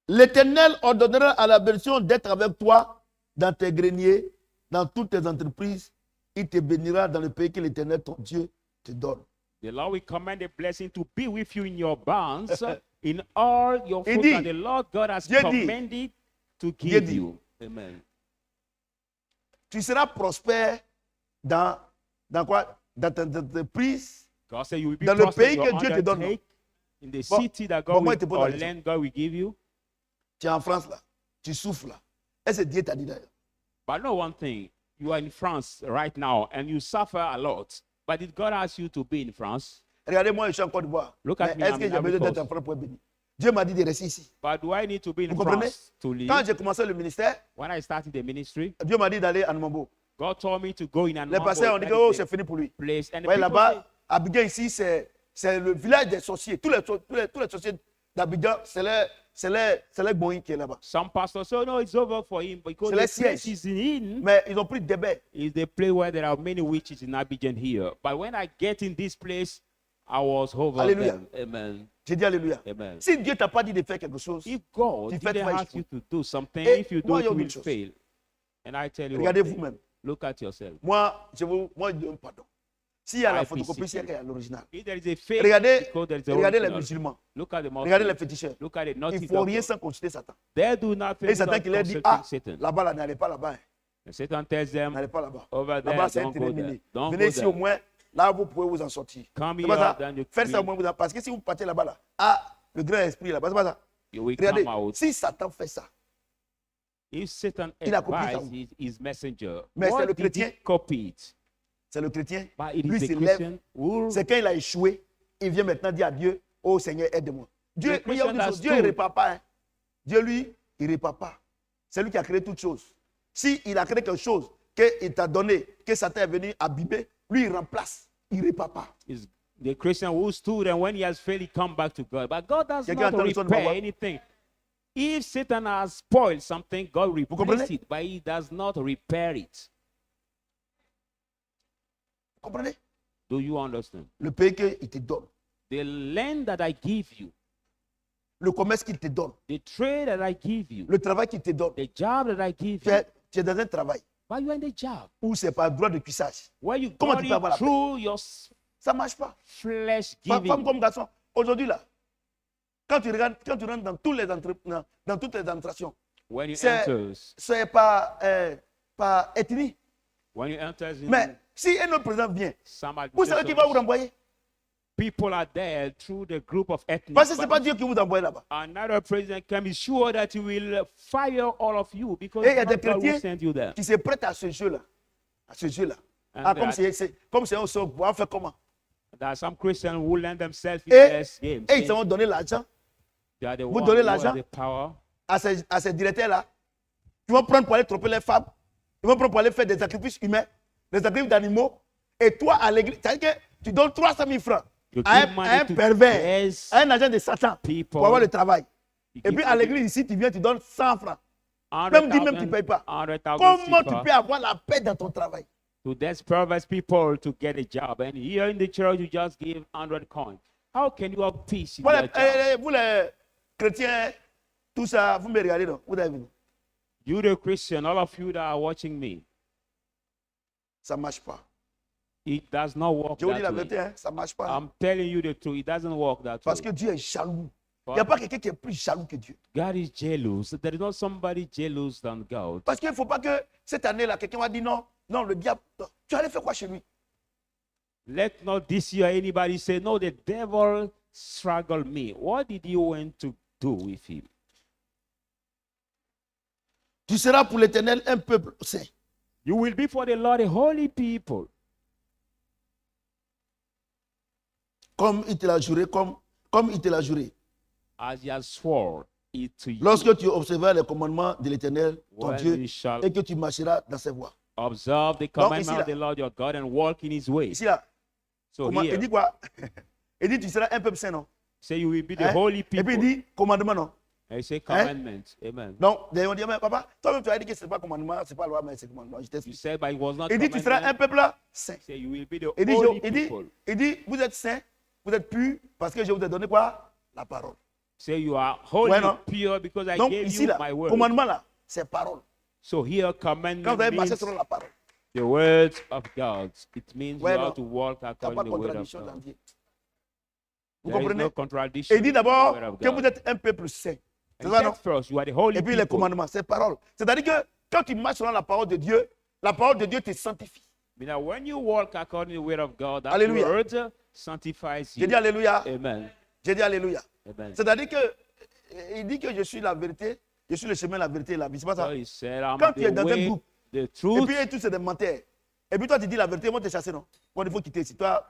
L'Éternel ordonnera à la bénédiction d'être avec toi dans tes greniers, dans toutes tes entreprises. Il te bénira dans le pays que l'Éternel, ton Dieu, te donne. The Lord will command a blessing to be with you in your barns, in all your Il fruit dit, that the Lord God has Dieu dit, commanded to Dieu give dit, you. Amen. Tu seras prospère dans quoi? Dans tes entreprises, God said you will be dans le prosperous pays in que your Dieu te donne. undertake, in the Bon, city that bon, God moi, will, je te pose or la question. land God will give you. tu es en France là, tu souffles là. Est-ce que Dieu t'a dit d'ailleurs? But know one thing, you are in France right now and you suffer a lot. But did God ask you to be in France? Regardez, moi, je suis en Côte d'Ivoire. Look at Mais me, est-ce I'm que in j'ai besoin Ivory d'être en Coast. France pour être béni? Dieu m'a dit de rester ici. But do I need to be in Vous comprenez? France to live? Quand j'ai commencé le ministère, When I started the ministry, Dieu m'a dit d'aller à Namambo. God told me to go in an Les pasteurs ont dit que oh, c'est fini pour lui. place. And the Ouais, people là-bas, Abidjan ici, c'est le village des sorciers. Tous les sorciers d'Abidjan, c'est les Boïs qui est là-bas. some pastors say, oh, no, it's over for him because C'est the les place sièges. he's in Mais ils ont pris des baies. is the place where there are many witches in Abidjan here. But when I get in this place, I was over Hallelujah. them. Amen. J'ai dit Alléluia. Amen. Si Dieu t'a pas dit de faire quelque chose, If God Tu fais didn't pas ask you échouer. to do something, Et if you moi, do, il y a you une will chose. fail. And I tell you, regardez one thing. vous-même. Look at yourself. Moi, je donne pardon. S'il y a la I photocopie, beseech c'est you. qu'il y a l'original. If there is a fake, Regardez, because there is a regardez les original. musulmans. Look at the Muslims. Regardez les féticheurs. Look at the Il naughty ne faut rien doctors. sans consulter Satan. They do nothing Et Satan without qui leur dit, consulting ah, Satan. là-bas, là, n'allez pas là-bas. And Satan tells them, N'allez pas là-bas. over there, Là-bas, c'est un don't terrain go there. miné. Don't Venez go ici there. au moins, là, vous pouvez vous en sortir. Come C'est pas here, ça? then you Faites ça au will- moins, vous en... parce que si vous partez là-bas, là, ah, le grand esprit là-bas, c'est pas ça. you will Regardez, come out. si Satan fait ça, If Satan Il a copié ça. advised his messenger, Mais c'est what le did he chrétien. copy it? c'est le chrétien. But it Lui, is il the se lève. Christian who C'est quand il a échoué, il vient maintenant dire à Dieu, oh Seigneur, aide-moi. Dieu, Le il y a une Christian chose, has Dieu ne stood. répare pas. Hein. Dieu, lui, il ne répare pas. C'est lui qui a créé toutes choses. Si il a créé quelque chose qu'il t'a donné, que Satan est venu abîmer, lui, il remplace. Il ne répare pas. is the Christian who stood, and when he has failed, he come back to God. But God does Quelqu'un not entend le son de ma repair voix? anything. If Satan has spoiled something, God replaces comprenez? it, but he does not repair it. Vous comprenez? Do you understand? Le pays qu'il te donne, The land that I give you, le commerce qu'il te donne, the trade that I give you, le travail qu'il te donne. the job that I give Tu you, es dans un travail but you're in the job où c'est par droit de cuissage. where you Comment got tu peux avoir it la paix? through your Ça ne marche pas. flesh Femme giving. comme garçon. Aujourd'hui, là, quand tu rentres dans, toutes les administrations, When you c'est enter, c'est par ethnie. when you enter in Mais si un autre président vient, some vous savez qui va vous administrations, renvoyer. people are there through the group of ethnic. Parce que ce n'est but pas Dieu qui vous envoie là-bas. another president can be sure that he will fire all of you because Et il y a des not God will chrétiens send you there. qui se prêtent à ce jeu-là. À ce jeu-là. And Ah, there comme c'est un sort, on va faire comment? There are some Christians who lend themselves in Et, these games. et ils vont donner l'argent They are the vous ones donnez who have l'argent? the power. à ces directeurs-là. Ils vont prendre pour aller tromper les femmes. Ils vont prendre pour aller faire des sacrifices humains, des sacrifices d'animaux. Et toi, à l'église, c'est-à-dire que tu donnes 300 000 francs You à give un money to pervers, bless à un agent de Satan people. pour avoir le travail. You Et give puis à l'église ici, tu viens, tu donnes 100 francs. 100,000 Même dit, même tu ne payes pas. 100,000 Comment tu people peux avoir la paix dans ton travail? to desperate people to get a job. And here in the church, you just give 100 coins. How can you have peace in Vous your les, job? vous, les chrétiens, tout ça, vous me regardez, non? Vous avez vu? You, the Christian, all of you that are watching me, Ça ne marche pas. it does not work Je vous dis la that vérité, way. hein, ça ne marche pas. I'm telling you the truth. It doesn't work that Parce way. que Dieu est jaloux. Il n'y a pas quelqu'un qui est plus jaloux que Dieu. God is jealous. There is not somebody jealous than God. Parce qu'il ne faut pas que cette année-là, quelqu'un va dire non, non, le diable, non. Tu allais faire quoi chez lui? Let not this year anybody say, no, the devil struggled me. What did you want to do with him? Tu seras pour l'Éternel un peuple saint. You will be for the Lord a holy people. Comme il te l'a juré, comme il te l'a juré. As he has sworn it to you. Lorsque tu observeras les commandements de l'Éternel, ton When Dieu, you shall et que tu marcheras dans ses voies. observe the ici, commandment là. of the Lord your God and walk in his ways. Ici là, So il here, dit quoi? Il dit tu seras un peuple saint, non? say you will be the Hein? holy Et puis il people. dit commandement, non? And you say commandment. Amen. Donc, ils vont dire, mais papa, toi-même tu as dit que ce n'est pas commandement, ce n'est pas loi, mais c'est commandement. Je You t'explique. said, but it was not Il dit tu seras un commandment. peuple saint. Say you will be the Il dit, holy people. vous êtes saints, vous êtes purs, parce que je vous ai donné quoi? La parole. Say you are holy, Ouais, non? pure, because I Donc gave ici you là, my word. commandement là, c'est parole. So here, Quand commandment vous avez marché means selon la parole, the words of God. It means Ouais, you non? have to walk il n'y a according pas to de the word of contradiction dans God. Dieu. Vous There is comprenez? no contradiction Et il dit in the d'abord word of que vous God. êtes un peuple saint. C'est And ça, he non? said first, you are the holy Et puis les people. commandements, c'est parole. C'est-à-dire que quand tu marches selon la parole de Dieu te sanctifie. But now, when you walk according to the word of God, that Alléluia. word sanctifies J'ai you. dit Alléluia. Amen. J'ai dit Alléluia. Amen. C'est-à-dire que il dit que je suis la vérité, je suis le chemin, la vérité et la vie. C'est pas ça? So he said, I'm Quand tu es the dans un way, groupe, the Et truth. puis tous c'est des menteurs. Et puis toi tu dis la vérité, ils vont te chasser, non? Bon, il faut quitter ici. Toi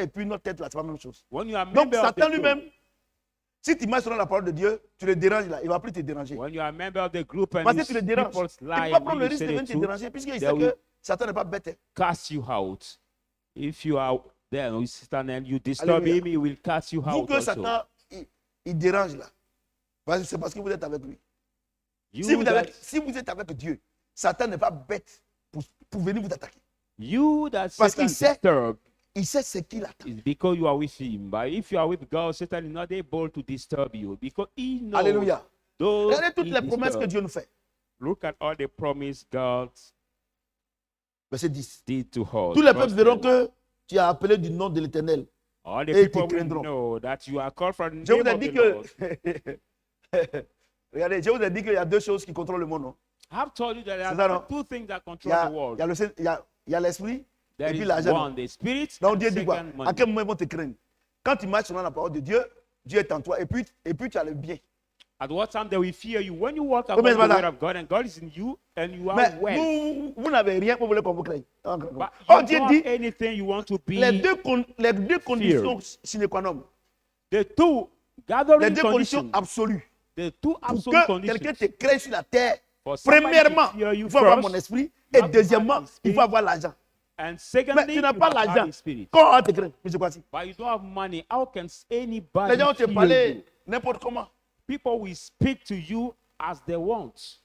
et puis notre tête là, c'est pas la même chose. When you are a Donc member of Satan the group, lui-même, si tu marches selon la parole de Dieu, tu le déranges là, il ne va plus te déranger. when you are a member of the group and Parce que these tu le déranges. people's Il ne peut lie pas and prendre le you risque say de the venir te truth, déranger, puisqu'il they sait will que Satan n'est pas bête. Hein. cast you out. If you are there with Satan and you disturb Alléluia. him, he will cast you Vous out que also. Satan, il dérange là, c'est parce que vous êtes avec lui. You Si vous êtes avec Dieu, Satan n'est pas bête pour venir vous attaquer. that Parce Satan qu'il sait- disturb Il sait ce qu'il attend. is because you are with him. But if you are with God, Satan is not able to disturb you because he knows Alléluia. those Regardez toutes he les promesses que disturbs. Dieu nous fait. Look at all the promise God Verset 10. did to us. Tous les Verse peuples verront 10. que tu as appelé du nom de l'Éternel. All the et people te will craindront. know that you are called from the Je vous name ai of dit the Lord. que. Regardez, je vous ai dit qu'il y a deux choses qui contrôlent le monde. Non? I have told you that there C'est ça, are non? two things that Il y control a, the world. il y a l'esprit There et puis is l'argent. one, the spirit, Donc and Dieu dit quoi? second, À money. quel moment ils vont te craindre? Quand tu marches selon la parole de Dieu, Dieu est en toi et puis tu as le bien. At what time they will fear you? When you walk Combien according to the de word of God and God is in you and you are Mais well. vous n'avez rien pour voulez qu'on vous craigne. But Oh, you Dieu don't dit have anything you want to be. les deux conditions sine qua non. The two Les gathering deux conditions conditions. absolues. The two Pour absolute que quelqu'un conditions. te crée sur la terre, For somebody premièrement, to fear you il faut avoir first, mon esprit. you Et have to deuxièmement, have the il spirit. faut avoir l'argent. And Mais secondly, tu you n'as pas must have l'argent. the spirit. Quand on te craint, M. Kwasi, But you don't have money. How can anybody les gens vont te fear parler you? n'importe comment. People will speak to you as they want.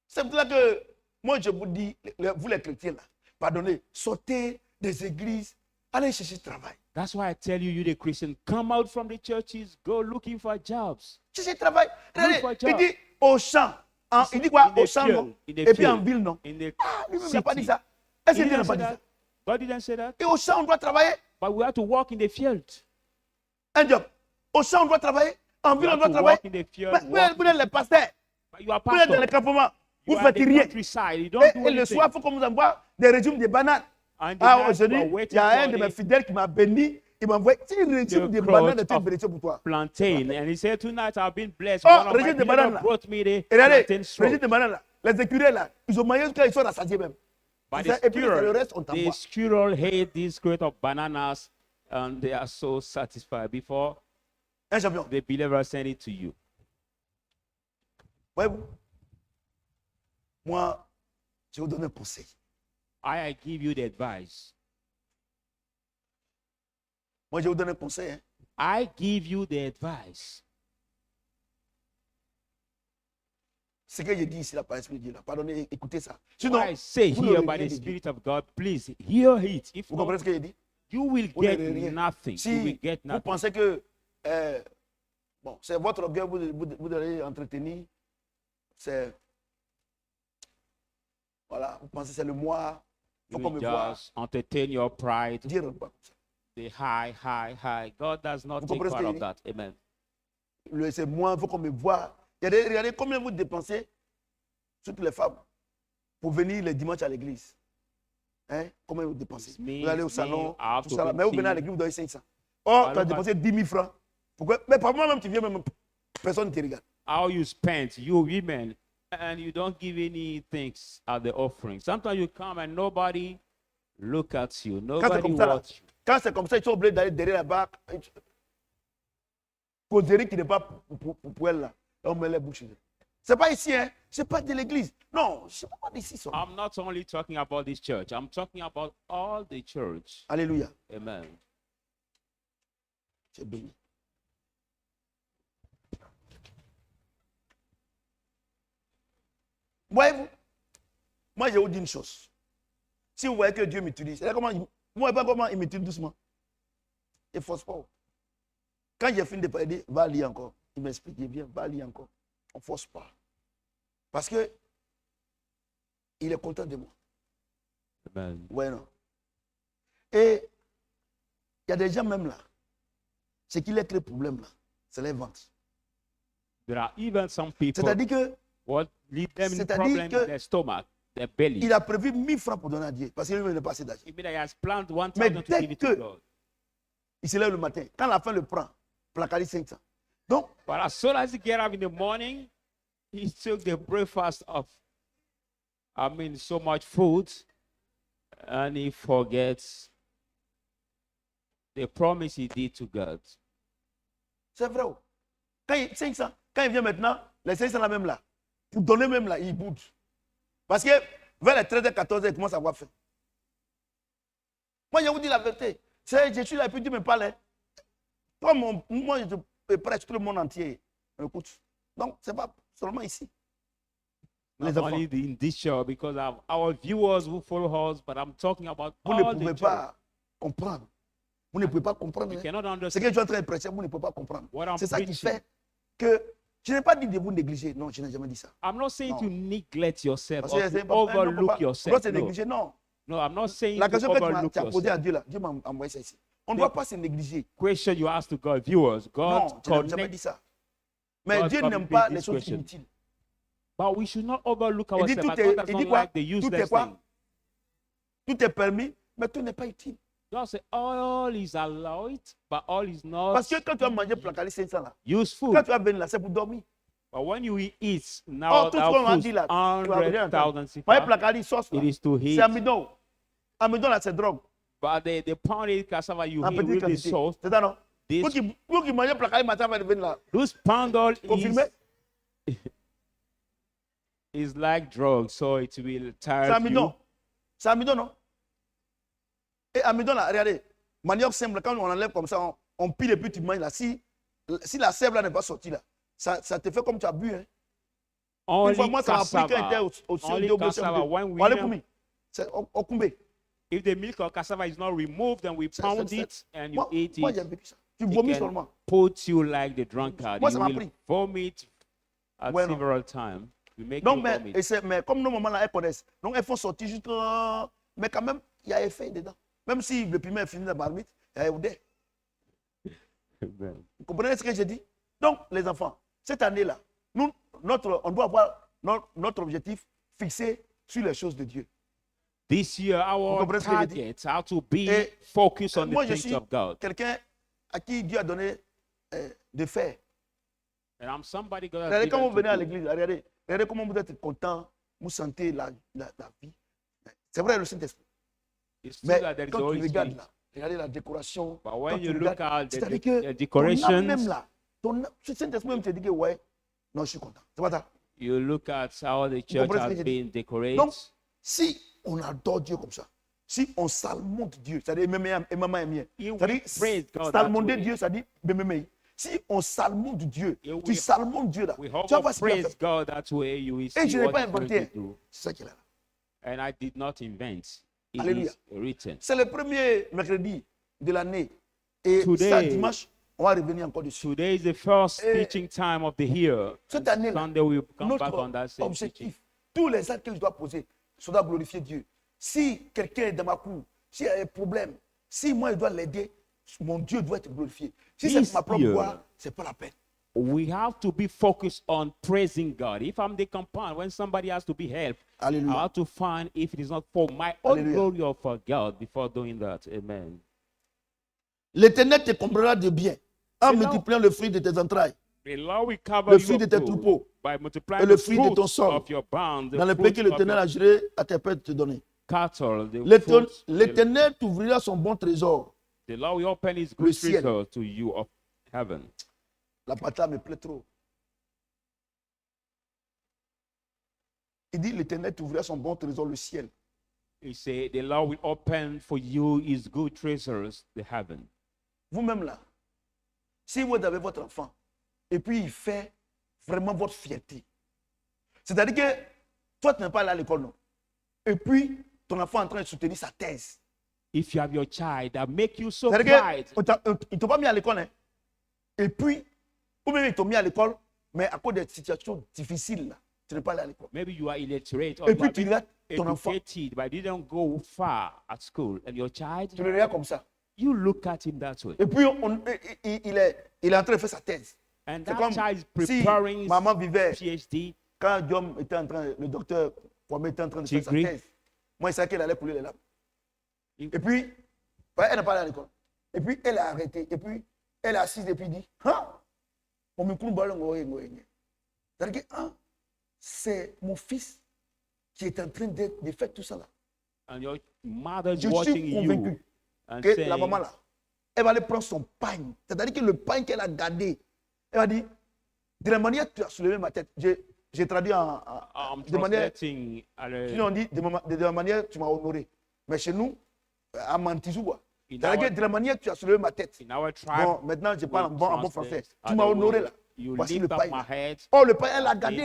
C'est pour ça que moi je vous dis, vous les chrétiens là, pardonnez, sortez des églises, allez chercher du travail. That's why I tell you, you the Christian, come out from the churches, go looking for jobs. Cherchez du travail. Regardez, for a il job. dit au champ. Il dit quoi? In the Au champ, field, non? in the Et puis field, en ville, non? In the Ah, lui-même, il n'a pas dit city. ça. Est-ce He qu'il n'a didn't pas say dit that. ça? God didn't say that. Et au champ, on doit travailler. But we have to walk in the field. Un job. Au champ, on doit travailler. En We ville, on have doit to travailler. walk in the field. Mais vous êtes les pasteurs. But you are Vous êtes dans les pastor. campements. Vous You ne are faites the rien. countryside. You don't Et do le anything. soir, il faut qu'on vous envoie des régimes de bananes. And the Ah, night you aujourd'hui, are il waiting y a un for de mes the fidèles qui m'a béni. Il m'a envoyé un régime de crowd bananes de of bénédiction pour toi. plantain. And he said, tonight I've been blessed. Oh, One of my régime de beloved banane là. brought me the Et regardez, plantain régime straw. de bananes là. Les écureuils là, ils ont mangé jusqu'à ils sont rassasiés même. But C'est ça. Et puis le reste, on the t'envoie. squirrel hate this crate of bananas and they are so satisfied before Un champion. the believer send it to you. Voyez-vous, moi, je vous donne un conseil. I give you the advice. Moi, je vous donne un conseil. Hein. I give you the advice. Ce que je dis ici, là, par l'Esprit de Dieu, là. Pardonnez, écoutez ça. Sinon, What I say vous here n'aurez by rien the de Dieu. Spirit of God, please hear it. If Vous not, comprenez ce que je dis? you will Vous get n'aurez rien. nothing. You Si will get vous nothing. pensez que bon, c'est votre orgueil, vous allez entretenir. C'est. Voilà, vous pensez que c'est le moi. Il You faut qu'on me will voie. just entertain your pride. Dieu ne veut pas comme ça. The high. God does not Vous take comprenez ce part que of je that. Amen. C'est moi, il faut qu'on me voie. Regardez combien vous dépensez, surtout les femmes, pour venir les dimanches à l'église. Hein? Comment vous dépensez? It means Vous allez au me, salon, I have tout to ça, là. Mais vous venez à continue. l'église, vous donnez 500. Or, I tu as look at- dépensé 10 000 francs. Pourquoi? Mais par moi-même, tu viens, même personne ne te regarde. How you spent, you women, and you don't give any things at the offering. Sometimes you come and nobody look at you. Quand c'est Nobody comme ça, là, watch you. quand c'est comme ça, ils sont obligés d'aller derrière la barre. Causerie qui n'est pas pour elle là. On met les bouches. C'est pas ici, hein. C'est pas de l'église. Non, c'est pas d'ici. Ça. I'm not only talking about this church. I'm talking about all the church. Alléluia. Amen. Tu es béni. Voyez-vous, moi je vous dis une chose. Si vous voyez que Dieu m'utilise, c'est comment moi pas comment il m'utilise doucement. Il ne force pas. Quand j'ai fini de parler, il dit, va lire encore. Il m'explique, il vient, va lire encore. On ne force pas. Parce que il est content de moi. Amen. Ouais, non. Et il y a des gens même là. Ce qui est le problème là, c'est les ventes. There are even some people C'est-à-dire que what lead them in c'est-à-dire problem que in their stomach, their belly. il a prévu 1000 francs pour donner à Dieu. Parce qu'il ne veut pas assez d'argent. It means that he has planned 1,000 Mais to dès give it to que- God. Il se lève le matin. Quand la fin le prend, placardise 500. Donc, But as soon as he get up in the morning, he took the breakfast of, so much food, and he forgets the promise he did to God. c'est vrai. Oh. Quand il vient maintenant, les 500 là même là, pour donner même là, il boude. Parce que vers les 13h, 14h, il commence à avoir faim. Moi, je vous dis la vérité. Je suis là et puis Dieu me parle. Moi, je prêche tout le monde entier. Écoute. Donc, ce n'est pas seulement ici. Not Les enfants, only in this show, because our viewers who follow us, but I'm talking about vous ne all the pouvez church. pas comprendre. Vous ne pouvez pas comprendre. You hein. cannot Ce understand. que je suis en train de prêcher, vous ne pouvez pas comprendre. What I'm C'est ça qui preaching. fait que je n'ai pas dit de vous négliger. Non, je n'ai jamais dit ça. I'm not saying No. to neglect yourself Parce or que to c'est pas- overlook pourquoi yourself. c'est No. négliger? Non. No, I'm not saying La to question que overlook tu as posée à yourself. Dieu là, Dieu m'a envoyé ça ici. On ne doit pas se négliger. Question you ask to God, viewers, God Non, je n'ai jamais dit connect, ça. Mais God Dieu n'aime communicate pas this les choses question. inutiles. but we should not overlook Il dit ourselves. tout God est, does il not dit quoi? like the Tout est useless quoi? thing. Tout est permis, mais tout n'est pas utile. God said all is allowed, but all is not Parce que quand tu vas manger placardé 500 là, useful. quand tu vas venir là, c'est pour dormir. But when you eat Oh, now, tout ce qu'on a that dit là, tu vas venir 100,000 entendre. sifa, Voyez placardé sauce là, it is to c'est eat. amidon. Amidon là, c'est drogue. But the pounded cassava you En eat petite with the quantité. sauce, C'est ça non? this, Pour qui mange placardé matin, va venir là. those poundal Confirmé? is like drugs, so it will C'est tire you. amidon. C'est amidon, non? Et amidon là, regardez, manière simple, quand on enlève comme ça, on pile et puis tu manges là. Si la sève là n'est pas sortie là, ça te fait comme tu as bu. Hein. Une fois, Only moi, ça m'a pris quand j'étais cassava. au Only COD, cassava. When we Allez, Koumi. C'est au Koumbe. if the milk of cassava is not removed, then we pound it and you Moi, eat moi j'ai it. vécu ça. Tu It vomis can seulement. put you like the drunkard. Moi, You ça m'a will pris. vomit at Ouais, non. several times. We make Donc, you mais, vomit. mais comme nos mamans là, elles connaissent. Donc, elles font sortir juste. Mais quand même, il y a effet dedans. Même si le piment est fini dans la marmite, il y a effet. Amen. Vous comprenez ce que j'ai dit? Donc, les enfants, cette année-là, on doit avoir notre objectif fixé sur les choses de Dieu. This year, our comprenez ce que je dis? target are to be Et focused on moi, the je things suis of God. quelqu'un à qui Dieu a donné de faire. And I'm somebody God has Regardez quand given vous to venez à do. l'église, regardez comment vous êtes content, vous sentez la vie. C'est vrai le Saint-Esprit. It's true Mais that there is quand tu always regardes peace. là, regardez la décoration. But quand when tu you look regardes, at c'est-à-dire the que ton âme decorations, même là, ce Saint-Esprit même te dit que ouais, non, je suis content. C'est pas ça. you look at how the church comprenez ce que has je dis? been decorated. Donc, si on adore Dieu comme ça, si on salmonde Dieu, c'est-à-dire maman et mien, If we c'est-à-dire praise God that salmonder way, Dieu, c'est-à-dire mémé. Si on salmonde Dieu, If tu we- salmondes Dieu là, we tu vas hope voir ce qu'il a praise fait. God that way, you will Et see je n'ai what pas he's going inventé. to do. C'est ça qu'il a là. And I did not invent. It Alléluia. is written. C'est le premier mercredi de l'année. Et Today- ça, dimanche, on va revenir encore dessus. Today is the first Eh, teaching time of the year. cette And année-là, Sunday we will come back on Notre that same teaching. objectif, tous les actes que je dois poser, ça doit glorifier Dieu. Si quelqu'un est dans ma cour, s'il y a un problème, si moi je dois l'aider, mon Dieu doit être glorifié. Si c'est This pour ma propre year, gloire, ce n'est pas la peine. we have to be focused on praising God. If I'm the compound, when somebody has to be helped, I Alléluia. have to find if it is not for my own Hallelujah. glory or for God before doing that. Amen. L'Éternel te comblera de bien en Mais non. multipliant le fruit de tes entrailles The Lord will cover Le you fruit de tes good troupeaux by et multiplying le the fruit de ton fruits sol of your barn, the dans le pays que fruits of l'Éternel your a juré à tes pères de te donner. cattle, the fruits. L'Éternel t'ouvrira son bon trésor. The Lord will open his Le good ciel. treasure to you of heaven. La patate me plaît trop. Il dit l'Éternel t'ouvrira son bon trésor, le ciel. He said, the Lord will open for you his good treasures, the heaven. Vous-même là, si vous avez votre enfant et puis il fait vraiment votre fierté, c'est-à-dire que toi tu n'es pas allé à l'école, non? Et puis ton enfant est en train de soutenir sa thèse. If you have your child that make you so C'est-à-dire bright, qu'ils ne t'ont pas mis à l'école, hein? Et puis, ou même ils t'ont mis à l'école, mais à cause des situations difficiles, là, tu n'es pas allé à l'école. maybe you are illiterate or Et you puis are tu regardes ton enfant, educated, but didn't go far at school. And your child, tu le regardes comme ça. you look at him that way. Et puis il est en train de faire sa thèse. And C'est that comme child is si preparing his maman vivait, PhD. quand Diom était en train, le docteur Kwame était en train de faire sa Tigri. thèse. Moi, je savais qu'elle allait couler les larmes. Il- Et puis, elle n'a pas allé à l'école. Et puis, elle a arrêté. Et puis, elle est assise et puis dit, hein? On me coule ballon, c'est-à-dire que, hein, c'est mon fils qui est en train de faire tout ça là. And your mother's Je watching suis you convaincu and que saying, la maman là, elle va aller prendre son pagne. C'est-à-dire que le pagne qu'elle a gardé, elle va dire, de la manière que tu as soulevé ma tête, j'ai traduit de manière, translating, sinon on dit, de la manière que tu m'as honoré. Mais chez nous, à Mantizoua, in c'est-à-dire que de la manière que tu as soulevé ma tête. in our tribe, Bon, maintenant je parle we en bon translate, français. and Tu m'as the honoré way là. you Voici lift le up pagne. my là. head, Oh, le pagne, elle l'a gardé.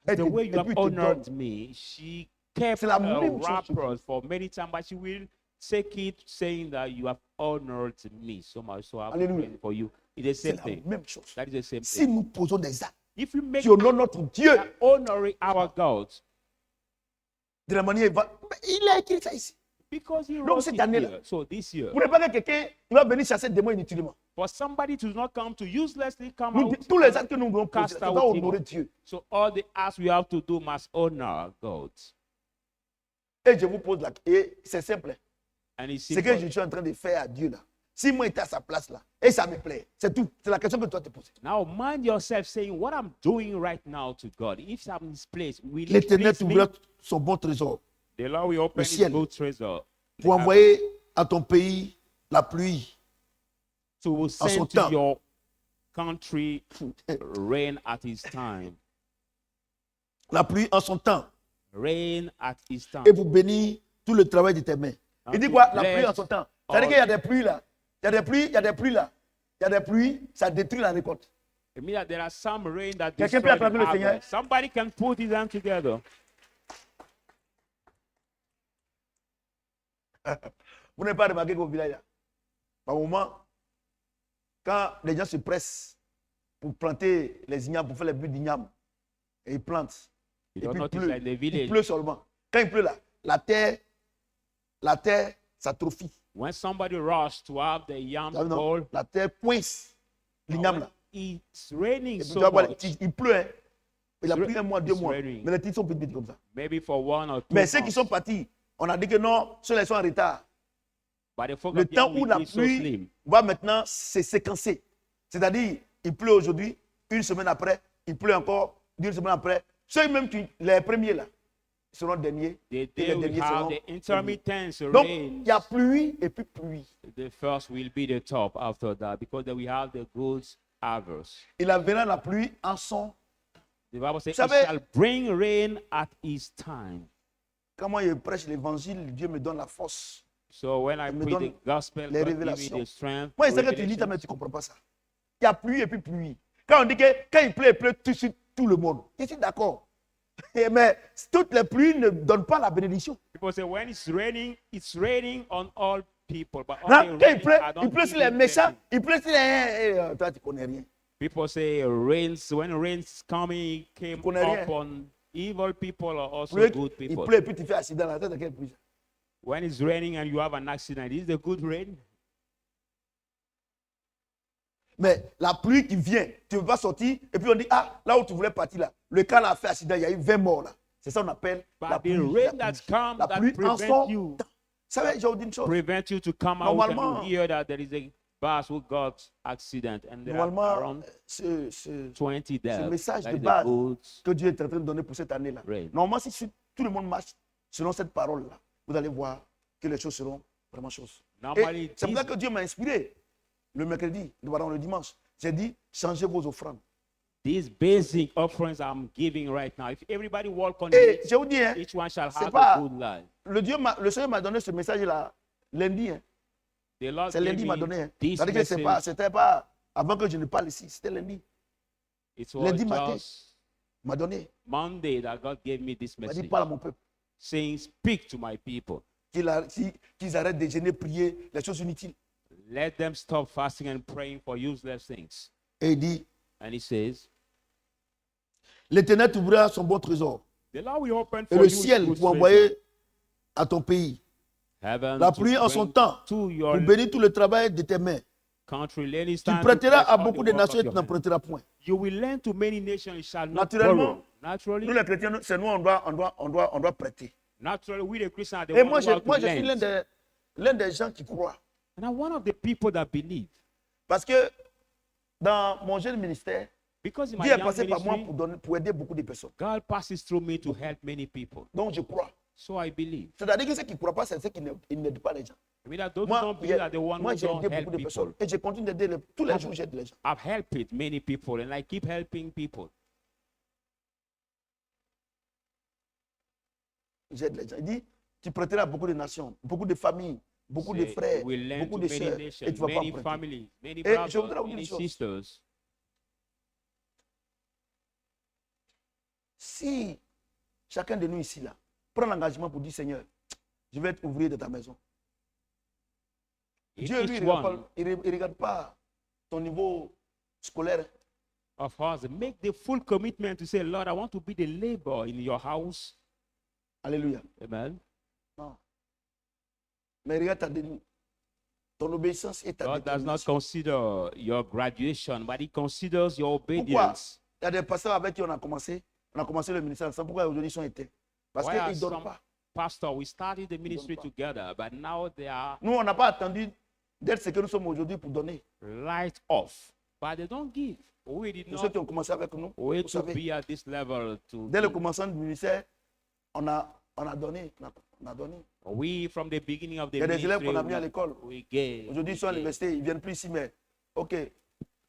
Hein. the way you Et have puis, te honored donne. me, she kept C'est la a même chose. wrapper for many times, but she will take it saying that you have honored me so much, so I'm Alléluia. praying for you. It's the C'est same la thing. même chose. That is the same Si thing. nous posons des actes If you make qui honorent notre Dieu, honoring our God, de la manière, il a écrit ça ici. because he Donc, wrote cette it année-là, here. So this year, Vous ne pas que quelqu'un il va venir chasser des démons inutilement. for somebody to not come to uselessly come Nous, out, tous les actes que nous devons poser, cast ça out doit demons. honorer Dieu. So all the acts we have to do must honor God. Et je vous pose la et c'est simple. And he Ce said, que je suis en train de faire à Dieu là. Si moi j'étais à sa place là, et ça me plaît, c'est tout. C'est la question que tu dois te poser. now mind yourself saying, what I'm doing right now to God, if I'm in his place, will it L'Éternel please me? t'ouvrira son bon trésor The Lord will open his ciel. good treasure pour envoyer à ton pays la pluie. to will son send temps. to your country rain at his time. La pluie en son temps. Rain at his time. Et pour bénir tout le travail de tes mains. Il dit quoi? La pluie en son temps. C'est-à-dire qu'il y a des pluies là. Il y a des pluies, il y a des pluies là. Il y a des pluies, ça détruit la récolte. It means that there are some rain that Quelqu'un peut destroy acclamer the le Seigneur? harvest. Somebody can put his hand together. Vous n'avez pas remarqué qu'au village là, par moment, quand les gens se pressent pour planter les ignames, pour faire les buts d'ignames, et ils plantent. You Et don't puis notice il that in the pleut. Il village, pleut seulement. Quand il pleut là, la terre s'atrophie. when somebody rushes to have the yam Ça veut dire, fall, la terre coince l'igname là. it's raining Et puis tu so vas voir, much, il pleut. Hein. Il a It's pris un mois, 2 it's mois. raining. Mais les titres sont petites comme ça. maybe for 1 or 2 Mais ceux qui months. sont partis, on a dit que non, ceux-là sont en retard. But the folk Le of temps yam où will la be so pluie slim. va maintenant se séquencer. C'est-à-dire, il pleut aujourd'hui, une semaine après, il pleut encore, 2 semaines après. Ceux même qui, les premiers là, seront derniers. The Et day les we derniers have seront the premiers. intermittent Donc, rain, il y a pluie et puis pluie. the first will be the top after that, because then we have the good harvest. Il enverra la pluie en son. The Bible says, Vous "He savez- shall bring rain at his time." Quand moi je prêche l'évangile, Dieu me donne la force. So when I me preach donne the gospel, les God give me révélations. the strength. Moi, c'est que tu dis, revelation. mais tu ne comprends pas ça. Il y a pluie et puis pluie. Quand on dit que quand il pleut tout sur tout le monde. Je suis d'accord. Mais toutes les pluies ne donnent pas la bénédiction. People say when it's raining on all people. But Hein? only Quand rain, I don't il pleut sur give les you méchants, blessing. il pleut sur les. Toi, tu connais rien. People say when rain's coming, it came connais rien. up on evil people or also Il good people. pleut et puis tu fais accident. La tête de quelle pluie? When it's raining and you have an accident, is it a good rain? Mais la pluie qui vient, tu ne veux pas sortir, et puis on dit, ah, là où tu voulais partir, là, le car a fait accident, il y a eu 20 morts là. C'est ça qu'on appelle la But pluie. the rain that comes La that pluie en prevent son you, temps. Vous savez, je vous dis une chose. prevent you to come out and Normalement- you hear that there is a bus who got accident and there are Normalement, around ce 20 deaths. message That de is the base goods. que Dieu est en train de donner pour cette année-là. Right. Normalement, si tout le monde marche selon cette parole-là, vous allez voir que les choses seront vraiment choses. Normally, Et c'est pour ça this- que Dieu m'a inspiré le mercredi, le dimanche. J'ai dit, changez vos offrandes. These basic offerings I'm giving right now, if everybody walk on Et it, je vous dis, hein, each one shall c'est have pas- a good life. le Seigneur m'a donné ce message-là lundi. Hein. The Lord C'est gave lundi qu'il m'a me donné. Hein. this C'est-à-dire que message. c'était pas avant que je ne parle ici, c'était lundi. It was lundi matin. just Il m'a donné. Monday that God gave me this Il m'a dit, message, parle à mon peuple. saying, "Speak to my people. Qu'ils arrêtent de gêner, prier, les choses inutiles. Let them stop fasting and praying for useless things." Et il dit, And He says, l'Éternel t'ouvrira son bon trésor. "The Lord will open Et for le you ciel good pour treasure, envoyer à ton pays heaven la to pluie en son bring temps to your pour bénir tout le travail de tes mains. country. Let it Tu stand to prêteras bless à all the beaucoup de work nations of et tu your hand. n'emprunteras point. You will lend to many nations, you shall not Naturellement, borrow. Naturally, Nous les chrétiens, c'est nous, on doit prêter. naturally, we the Christians are the Et ones moi, who have to je suis lend. l'un des gens qui croient. And I'm one of the people that believe. Parce que dans mon jeune ministère, Because in my Dieu est young passé par moi ministry, pour aider beaucoup de personnes. God passes through me to help many people. Donc je crois. So I believe. C'est-à-dire que ceux qui ne croient pas, c'est ceux qui n'aident pas les gens. I mean that those who Moi, don't believe are the ones who j'ai don't aidé help beaucoup de personnes. people. Et je continue d'aider tous les jours, j'aide les gens. I've helped many people and I keep helping people. J'aide les gens. Il dit, tu prêteras à beaucoup de nations, beaucoup de familles, beaucoup de Say, frères, we lend beaucoup to de many sœurs. Et nations, tu vas pas many prêter. families, many Et je brothers, voudrais vous dire many une chose. sisters. Si chacun de nous ici, là, prend l'engagement pour dire, Seigneur, je vais être ouvrier de ta maison. If Dieu, lui, each il one ne regarde pas ton niveau scolaire. of us make the full commitment to say, Lord, I want to be the labor in your house. Alléluia. Amen. Non. Mais regarde ton obéissance et ta God does not détermination. consider your graduation, but He considers your Pourquoi obedience. il y a des pasteurs avec qui on a commencé le ministère ensemble. Pourquoi aujourd'hui ils sont éteints? Parce Why qu'ils are ne donnent some pas. pastor, we started the ministry pas. together, but now they are Nous, on n'a pas attendu d'être ce que nous sommes aujourd'hui pour donner. light off, but they don't give. We did Pour ceux not qui ont commencé avec nous, wait vous to savez, be at this level to dès le give. commencement du ministère, on a donné. On a donné. We from the beginning of the Il y a des élèves qu'on a mis à ministry, l'école. we gave. Aujourd'hui, ils sont à we gave. l'université, ils ne viennent plus ici, mais OK,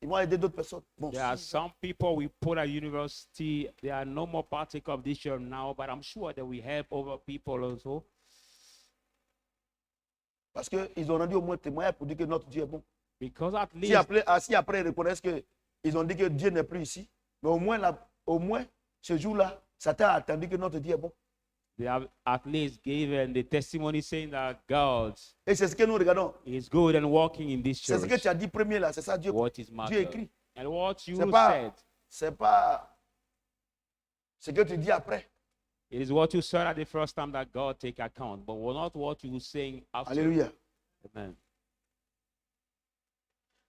ils vont aider d'autres personnes. Bon, There are some people we put at university, they are no more partaker of this year now, but I'm sure that we help other people also. parce qu'ils ont rendu au moins témoignage pour dire que notre Dieu est bon. Because at Si least après ils reconnaissent qu'ils ont dit que Dieu n'est plus ici, mais au moins ce jour-là, Satan a attendu que notre Dieu est bon. they have at least given the testimony saying that God Et c'est ce que nous regardons. is good and working in this C'est ce que church. tu as dit premier là, c'est ça Dieu. What is Dieu matter? écrit. And what you C'est said, pas ce que tu dis après. it is what you said at the first time that God take account, but not what you saying after. Alléluia. Amen.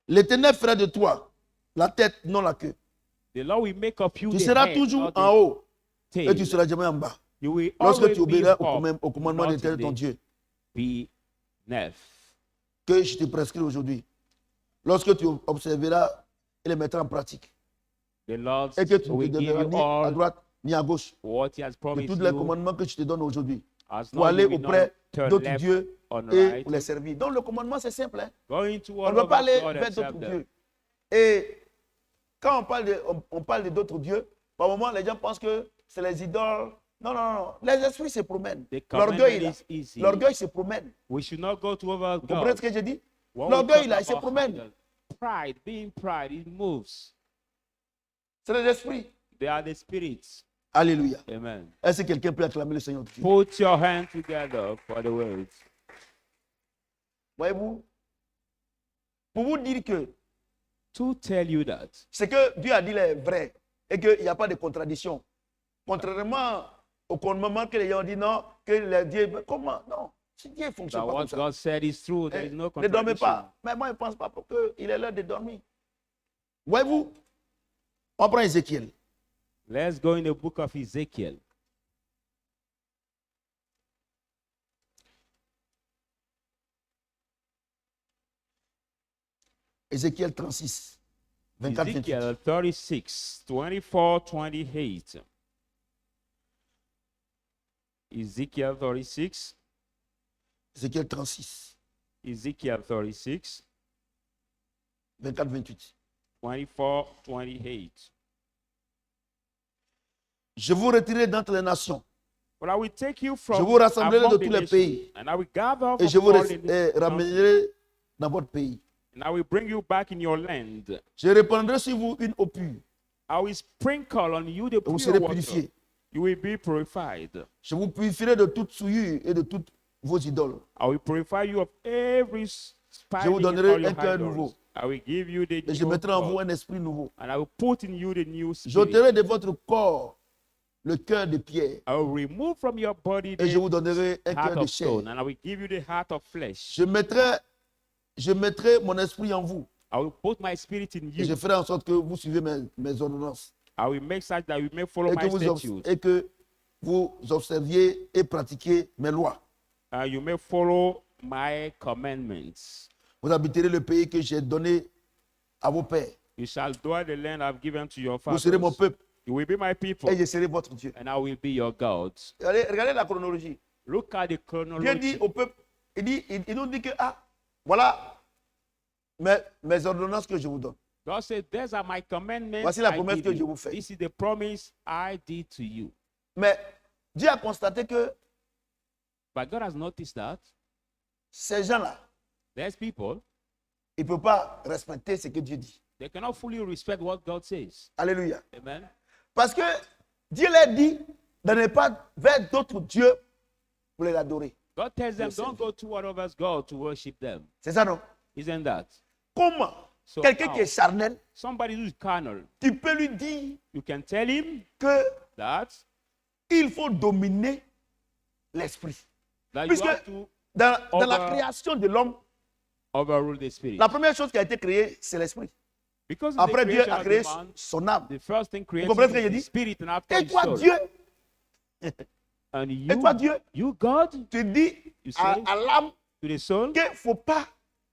L'Éternel fera de toi la tête, non la queue. The Lord will make of you Tu the seras head, toujours not the en haut tail. et tu seras jamais en bas. You will Lorsque always tu be obéiras up, au commandement de not l'Éternel ton in the Dieu beneath. que je te prescris aujourd'hui. Lorsque tu observeras et les mettras en pratique. The Lord Et que tu ne will te give donneras you ni à all droite ni à gauche. what He has De promised tous les you, commandements que je te donne aujourd'hui. as Pour long aller as you will auprès not turn d'autres left dieux on et right, pour les servir. Donc le commandement c'est simple. Hein? going to On all ne veut pas over aller God vers and d'autres serve them. dieux. Et quand on parle d'autres dieux, par moment les gens pensent que c'est les idoles. Non, non, non. Les esprits se promènent. The L'orgueil commandment là. is easy. L'orgueil se promène. We should not go to over Vous comprenez God. ce que j'ai dit? When we L'orgueil talk là, il se about promène. idols, pride, being pride, it moves. C'est les esprits. They are the spirits. Alléluia. Amen. Est-ce que quelqu'un peut acclamer le Seigneur? Put your hand together for the words. Voyez-vous? Pour vous dire que To tell you that ce que Dieu a dit est vrai et qu'il n'y a pas de contradiction. Contrairement au commandement que les gens ont dit non, que les dieux. Comment? Non. Si Dieu ne fonctionne that pas what comme ça. God said is true, there Eh, is no ne dormez contradiction. pas. Mais moi, je ne pense pas qu'il est l'heure de dormir. Voyez-vous, on prend Ézéchiel. Let's go in the book of Ezekiel. Ézéchiel 36, 24, 28. Ezekiel 36, 24, 28. Ezekiel 36, Ézéchiel 36, Ezekiel 36, 24, 28. 24, 28. Je vous retirerai d'entre les nations But I will take you from Je vous rassemblerai among de the tous les nations, pays. and I will gather et je from vous all the nations, ramènerai dans votre pays. and I will bring you back in your land. Je répandrai sur vous une eau pure. I will sprinkle on you the Et vous pure serez water. purifiés. You will be purified. Je vous purifierai de toute souillure et de toutes vos idoles. I will purify you of every Je vous spiling and donnerai all your un cœur idols. nouveau. I will give you the Et je new mettrai en vous heart, un esprit nouveau. and I will put in you the new spirit. J'ôterai de votre corps le cœur de pierre. I will remove from your body Et je vous the donnerai un heart cœur de of chair. stone, and I will give you the heart of flesh. Je mettrai mon esprit en vous. I will put my spirit in Et je you. ferai en sorte que vous suivez mes ordonnances. I will make such that you may follow Et my que, statutes. et que vous observiez et pratiquiez mes lois. You may follow my commandments. Vous habiterez le pays que j'ai donné à vos pères. You shall dwell the land I've given to your Vous serez mon fathers. peuple You will be my people, et je serai votre Dieu. and I will be your God. Regardez la chronologie. Look at the Dieu chronology. dit au peuple, il nous dit que, voilà mes ordonnances que je vous donne. God said, these are my commandments. Voici la I promesse give que je you. vous fais. This is the promise I did to you. Mais Dieu a constaté que But God has noticed that ces gens-là, there's people, ils ne peuvent pas respecter ce que Dieu dit. they cannot fully respect what God says. Alléluia. Amen. Parce que Dieu leur dit de ne pas vers d'autres dieux pour les adorer. God tells them, Yes, don't go toward others God to worship them. C'est ça, non? Isn't that? Comment So quelqu'un how? qui est charnel, Somebody who's carnal, tu peux lui dire you can tell him qu'il that, faut dominer l'esprit. that you Puisque have to dans la over- création de l'homme, overrule the spirit. la première chose qui a été créée, c'est l'esprit. Because in the Après, Dieu creation a of créé the man, son âme. the first thing created comprenez ce que is je the dis? spirit, and after Et his toi, soul. Dieu, And et toi, Dieu, you God, tu dis You à say? l'âme to the soul, qu'il ne faut pas,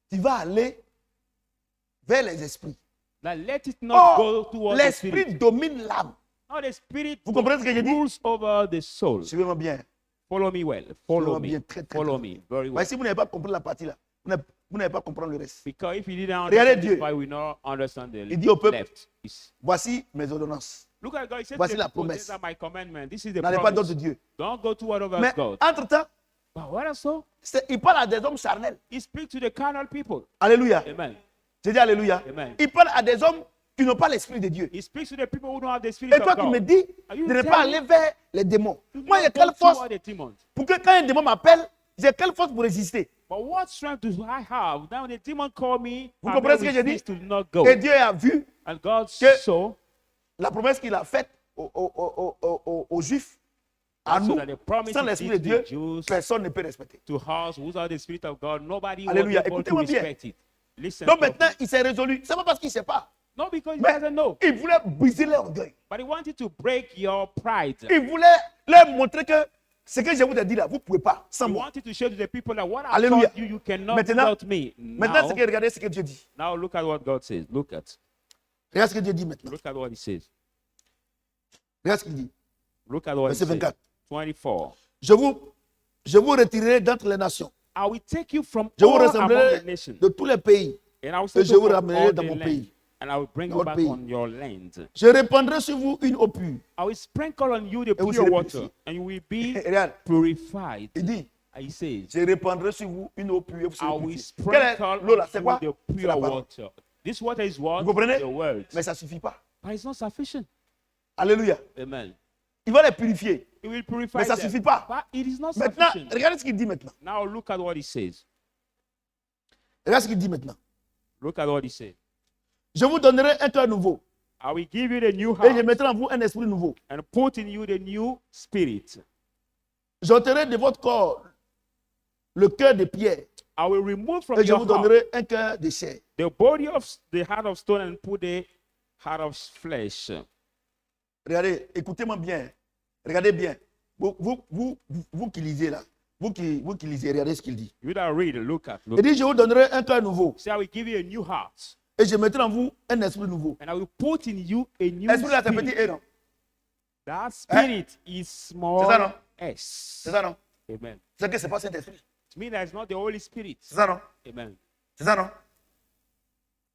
tu vas aller vers les esprits. that let it not go Or, towards the l'esprit spirit. domine l'âme. Now the spirit Vous comprenez ce que je dis? rules over the soul. Suivez-moi bien. Follow me well. Follow Suivez-moi me. bien, très, très, Follow très. me very well. Mais si vous n'avez pas compris la partie là, vous n'avez pas compris le reste. Because if you didn't Regardez understand Dieu. this part, we not understand the Il dit au peuple, left. voici mes ordonnances. Look at God. He said, Voici to la the people, promesse. these are my commandments. This is the N'allez pas promise. d'autres dieux. Don't go toward others Mais God. entre-temps, But what else so? il parle à des hommes charnels. He speaks to the carnal people. Alléluia. Amen. J'ai dit Alléluia. Amen. Il parle à des hommes qui n'ont pas l'esprit de Dieu. He speaks to the people who don't have the spirit Et toi of qui me God. dis Are you de ne pas telling aller vers les démons. Do Moi, il y a not go quelle force toward the demons. pour que quand un démon m'appelle, j'ai quelle force pour résister? But what strength do I have? Now the demon call me, Vous I comprenez may ce que je dis? resist to not go. Et Dieu a vu And God que- saw la promesse qu'il a faite aux Juifs, à so nous, that the promise sans he l'esprit did de to Dieu, the Jews, personne ne peut respecter. to us without the spirit of God, nobody was Alléluia. able to Écoutez-moi bien. respect it. Listen. Donc properly. maintenant, il s'est résolu. C'est pas parce qu'il ne sait pas. Not because he Mais doesn't know, il voulait briser leur orgueil. but he wanted to break your pride. Il voulait leur montrer que ce que je vous ai dit là, vous ne pouvez pas sans He moi. wanted to show to the people that what I Alléluia. taught you, you cannot Maintenant- without me. Maintenant, regardez ce que Dieu dit. Now look at what God says. Regarde ce que Dieu dit maintenant. Look at what he says. Regarde ce qu'il dit. Look at what he Verset says. 24. 24. Je vous retirerai d'entre les nations. I will take you from Je vous all among the rassemblerai nations, de tous les pays. and I will et set je you vous from ramènerai all dans the mon land, pays. and I will bring Dans you votre back pays. on your land. Je répandrai sur vous une eau pure. I will sprinkle on you the vous pure serez water, purifiés. and you will be Et regarde, purified. il dit, He says, je répandrai sur vous une eau pure et vous I serez will purifiés. Quelle est sprinkle l'eau là? on C'est you quoi? the C'est la pure parole. water. This water is what? Vous comprenez? The word. Mais ça ne suffit pas. But it's not sufficient. Alléluia. Amen. Il va les purifier. It will purify Mais ça ne them. suffit pas. But it is not Maintenant, sufficient. regardez ce qu'il dit maintenant. Now look at what he says. Regarde ce qu'il dit maintenant. Look at what he says. Je vous donnerai un cœur nouveau. I will give you the new Et je heart mettrai en vous un esprit nouveau. and put in you the new spirit. J'ôterai de votre corps le cœur de pierre. I will remove from Et je your vous heart donnerai un cœur de chair. the body of the heart of stone and put the heart of flesh. Regardez, écoutez-moi bien. Regardez bien. Vous qui lisez là. Vous qui lisez, regardez ce qu'il dit. You that read, look at. Il dit, je vous donnerai un cœur nouveau. See, I will give you a new heart, Et je mettrai en vous un esprit nouveau. and I will put in you a new Esprit là, c'est petit spirit. et non. That spirit is small C'est ça, non? s. C'est ça non? Amen. C'est que c'est pas Saint-Esprit. To me, that is not the Holy Spirit. C'est ça non? Amen. C'est ça non?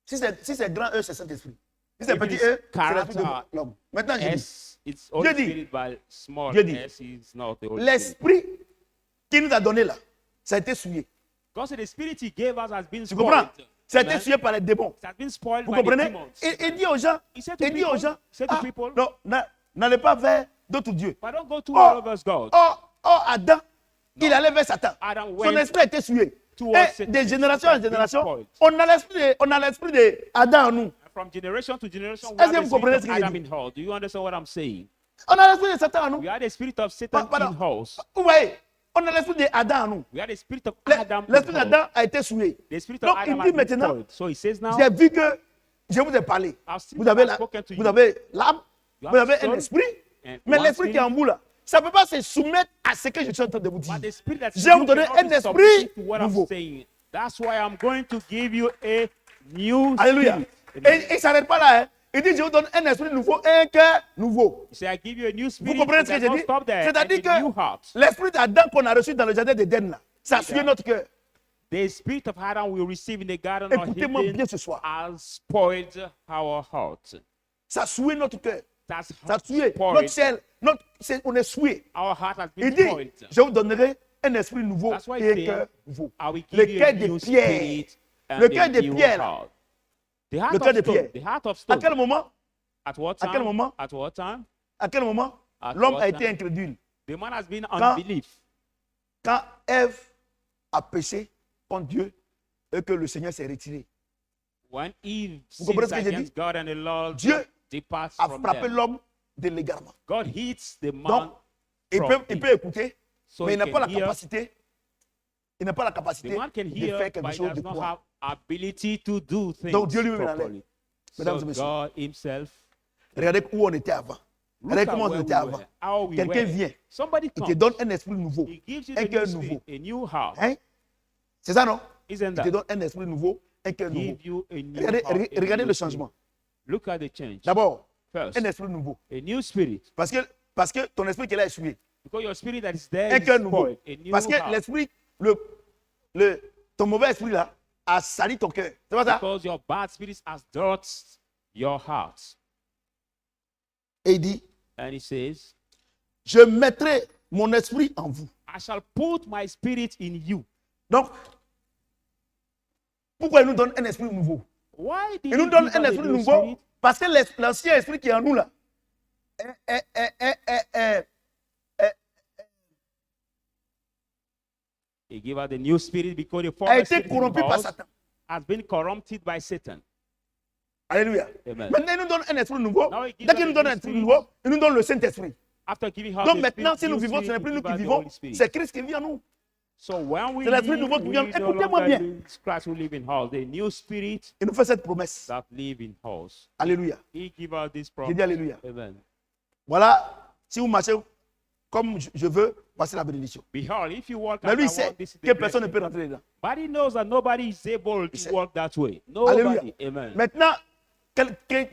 Si c'est grand E, c'est Saint-Esprit. Si c'est If petit it is E, c'est l'esprit de character, l'homme. Maintenant, je dis, S, it's Holy Dieu dit. Spirit, but small Dieu dit. s is not the Holy Spirit. l'esprit qu'il nous a donné là, ça a été souillé. God said the spirit He gave us has been Tu comprends? spoiled. Ça a été Amen. souillé par les démons. It has been spoiled Vous by the comprenez? demons. Il dit aux gens, He said to il dit people, aux gens, said to people, non, n'allez pas vers d'autres dieux. but don't go to Oh, all of us, God. Adam, il allait vers Satan. Adam Son went esprit a été souillé. towards Et Satan. de génération en Has been génération, spoiled. on a l'esprit d'Adam en nous. From generation to generation, we Est-ce have que the vous comprenez spirit ce of qu'il Adam in us. Do you understand what I'm saying? On a l'esprit de Satan en nous. We have the spirit of Satan Pardon. in us. Vous voyez, on a l'esprit d'Adam en nous. We have the spirit of Adam L'esprit in us. d'Adam a été souillé. The spirit Donc, of il Adam dit has been maintenant, spoiled. So he says now, j'ai vu que je vous ai parlé. I've seen Vous avez I've la- spoken to vous you. avez l'âme, You vous have avez un soul esprit, and mais one l'esprit qui est en vous là, ça ne peut pas se soumettre à ce que je suis en train de vous dire. But the spirit that Je vais vous you donner cannot un be esprit submissive to what I'm nouveau. saying. That's why I'm going to give you a new Alléluia. spirit. Et il ne s'arrête pas là. Hein. Il dit, je vous donne un esprit nouveau, un cœur nouveau. He said, I give you a new spirit. Vous comprenez It ce que does j'ai not dit? stop there. C'est-à-dire And a new que heart. l'esprit d'Adam qu'on a reçu dans le jardin d'Éden, là, ça a souillé notre cœur. The spirit of Adam we receive in the garden of Écoutez-moi bien Eden ce soir. has spoiled our heart. Ça a souillé notre cœur. That's Ça a souillé spoiled. notre ciel. On est souillé. Our heart has Il been dit, spoiled. je vous donnerai un esprit nouveau That's why et un he cœur said, nouveau. I will Le give you cœur a de new pierre. spirit and Le a cœur de new pierre. heart. The heart Le cœur de of stone. pierre. The heart of À stone. quel moment? At what À time? quel moment? At what time? À quel moment? At L'homme what a été time? incrédule. The man has been Quand- unbelief. Quand Ève a péché contre Dieu et que le Seigneur s'est retiré. When Eve Vous comprenez sins ce que j'ai against dit? God and the Lord Dieu departs A from frappé them. l'homme de l'égarement. God hits the man. Donc, il from peut it. écouter, So mais he il n'a can pas la hear. capacité. Il n'a pas la The capacité man can de hear, faire quelque but he chose does de not quoi. have ability to do things Donc, Dieu lui-même properly. Mesdames So et messieurs. God himself, Regardez où on était avant. look Regardez at comment on where était we avant. were, how we Quelqu'un were. vient, Somebody il te comes, donne un esprit nouveau, he gives you un the cœur new nouveau. spirit, a new heart. Hein? C'est ça, non? Isn't Il te that? donne un esprit nouveau, un cœur nouveau. Give you a new Regardez, heart, a regardez new le spirit. changement. Look at the change. D'abord, First, un esprit nouveau. a new spirit. Parce que ton esprit qui est là est souillé. Because your spirit that is there Un is cœur nouveau. spoiled. A new Parce que heart. l'esprit, ton mauvais esprit là, a sali ton cœur. C'est pas ça? Because your bad spirit has dirt your heart. Et il dit, And he says, je mettrai mon esprit en vous. I shall put my spirit in you. Donc, pourquoi il nous donne un esprit nouveau? Why did Il nous he donne give un us a esprit new nouveau spirit? parce que l'ancien esprit qui est en nous là He gave us the new spirit because the a former été spirit in corrompu par us Satan. has been corrupted by Satan. Alléluia. Amen. Maintenant, il nous donne un esprit nouveau. Now he gives Dès us qu'il a nous donne new un esprit spirit. nouveau, il nous donne le Saint-Esprit. After giving us Donc the maintenant, si spirit, nous new vivons, ce n'est spirit, plus he nous gives qui us the vivons, Holy Spirit. c'est Christ qui vit en nous. So when we C'est l'esprit live, nouveau qui vient. we no Écoutez-moi longer bien. live Christ who live in us. The new spirit Il nous fait cette promesse. that live in us. Alléluia. He give us this J'ai promise. dit Alléluia. Amen. Voilà, si vous marchez comme je veux, voici la bénédiction. Behold, if you walk Mais as lui, I il sait walk, this is que the personne ne blessing. peut rentrer dedans. But he knows that nobody is able sait. to walk that way. Alléluia. Nobody. Amen. Maintenant,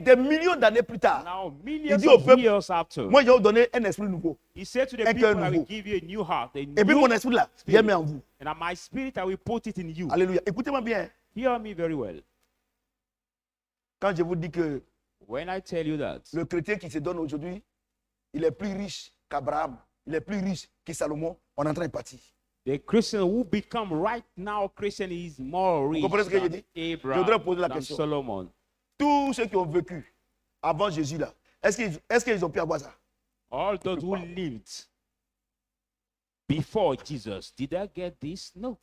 des millions d'années plus tard, Now, millions dit au of peuple, years after, moi, je vais vous donner un esprit nouveau. he said to the un people, cœur I will nouveau. give you a new heart, a Et puis new mon esprit là, je mets en vous. and my spirit, I will put it in you. Alléluia. Écoutez-moi bien. Hear me very well. Quand je vous dis que When I tell you that, le chrétien qui se donne aujourd'hui, il est plus riche qu'Abraham, il est plus riche que Salomon, on est en train de partir. the Christian who become right now Christian is more rich comprenez ce que je than dis? Je Abraham, voudrais poser la than question. Solomon. Tous ceux qui ont vécu avant Jésus là, est-ce qu'ils ont pu avoir ça? All those who lived before Jesus, did they get this? No.